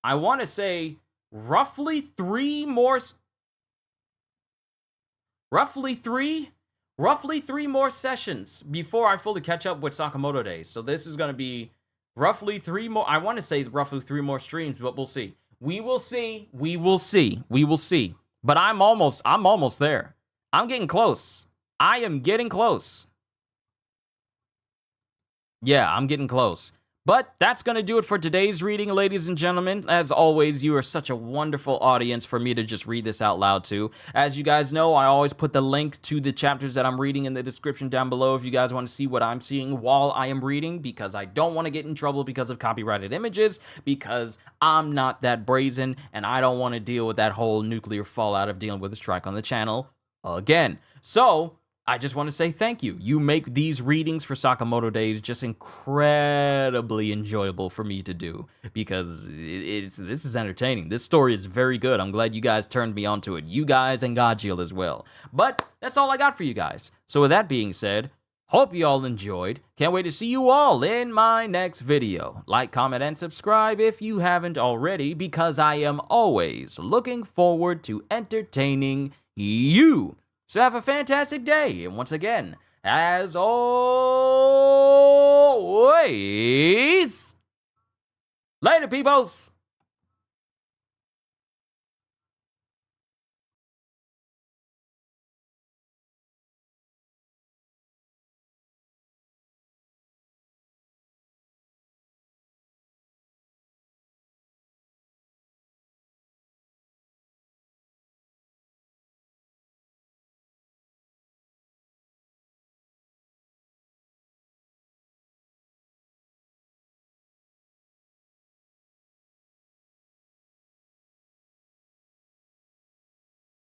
Speaker 1: I want to say roughly three more sessions before I fully catch up with Sakamoto Days. So this is going to be roughly 3 more. I want to say roughly 3 more streams, but we'll see. We will see. But I'm almost there. I'm getting close. I am getting close. Yeah, I'm getting close. But that's going to do it for today's reading, ladies and gentlemen. As always, you are such a wonderful audience for me to just read this out loud to. As you guys know, I always put the link to the chapters that I'm reading in the description down below if you guys want to see what I'm seeing while I am reading, because I don't want to get in trouble because of copyrighted images, because I'm not that brazen, and I don't want to deal with that whole nuclear fallout of dealing with a strike on the channel again. So I just want to say thank you. You make these readings for Sakamoto Days just incredibly enjoyable for me to do, because this is entertaining. This story is very good. I'm glad you guys turned me onto it. You guys and Godjill as well. But that's all I got for you guys. So with that being said, hope you all enjoyed. Can't wait to see you all in my next video. Like, comment, and subscribe if you haven't already, because I am always looking forward to entertaining you. So have a fantastic day, and once again, as always, later, peoples!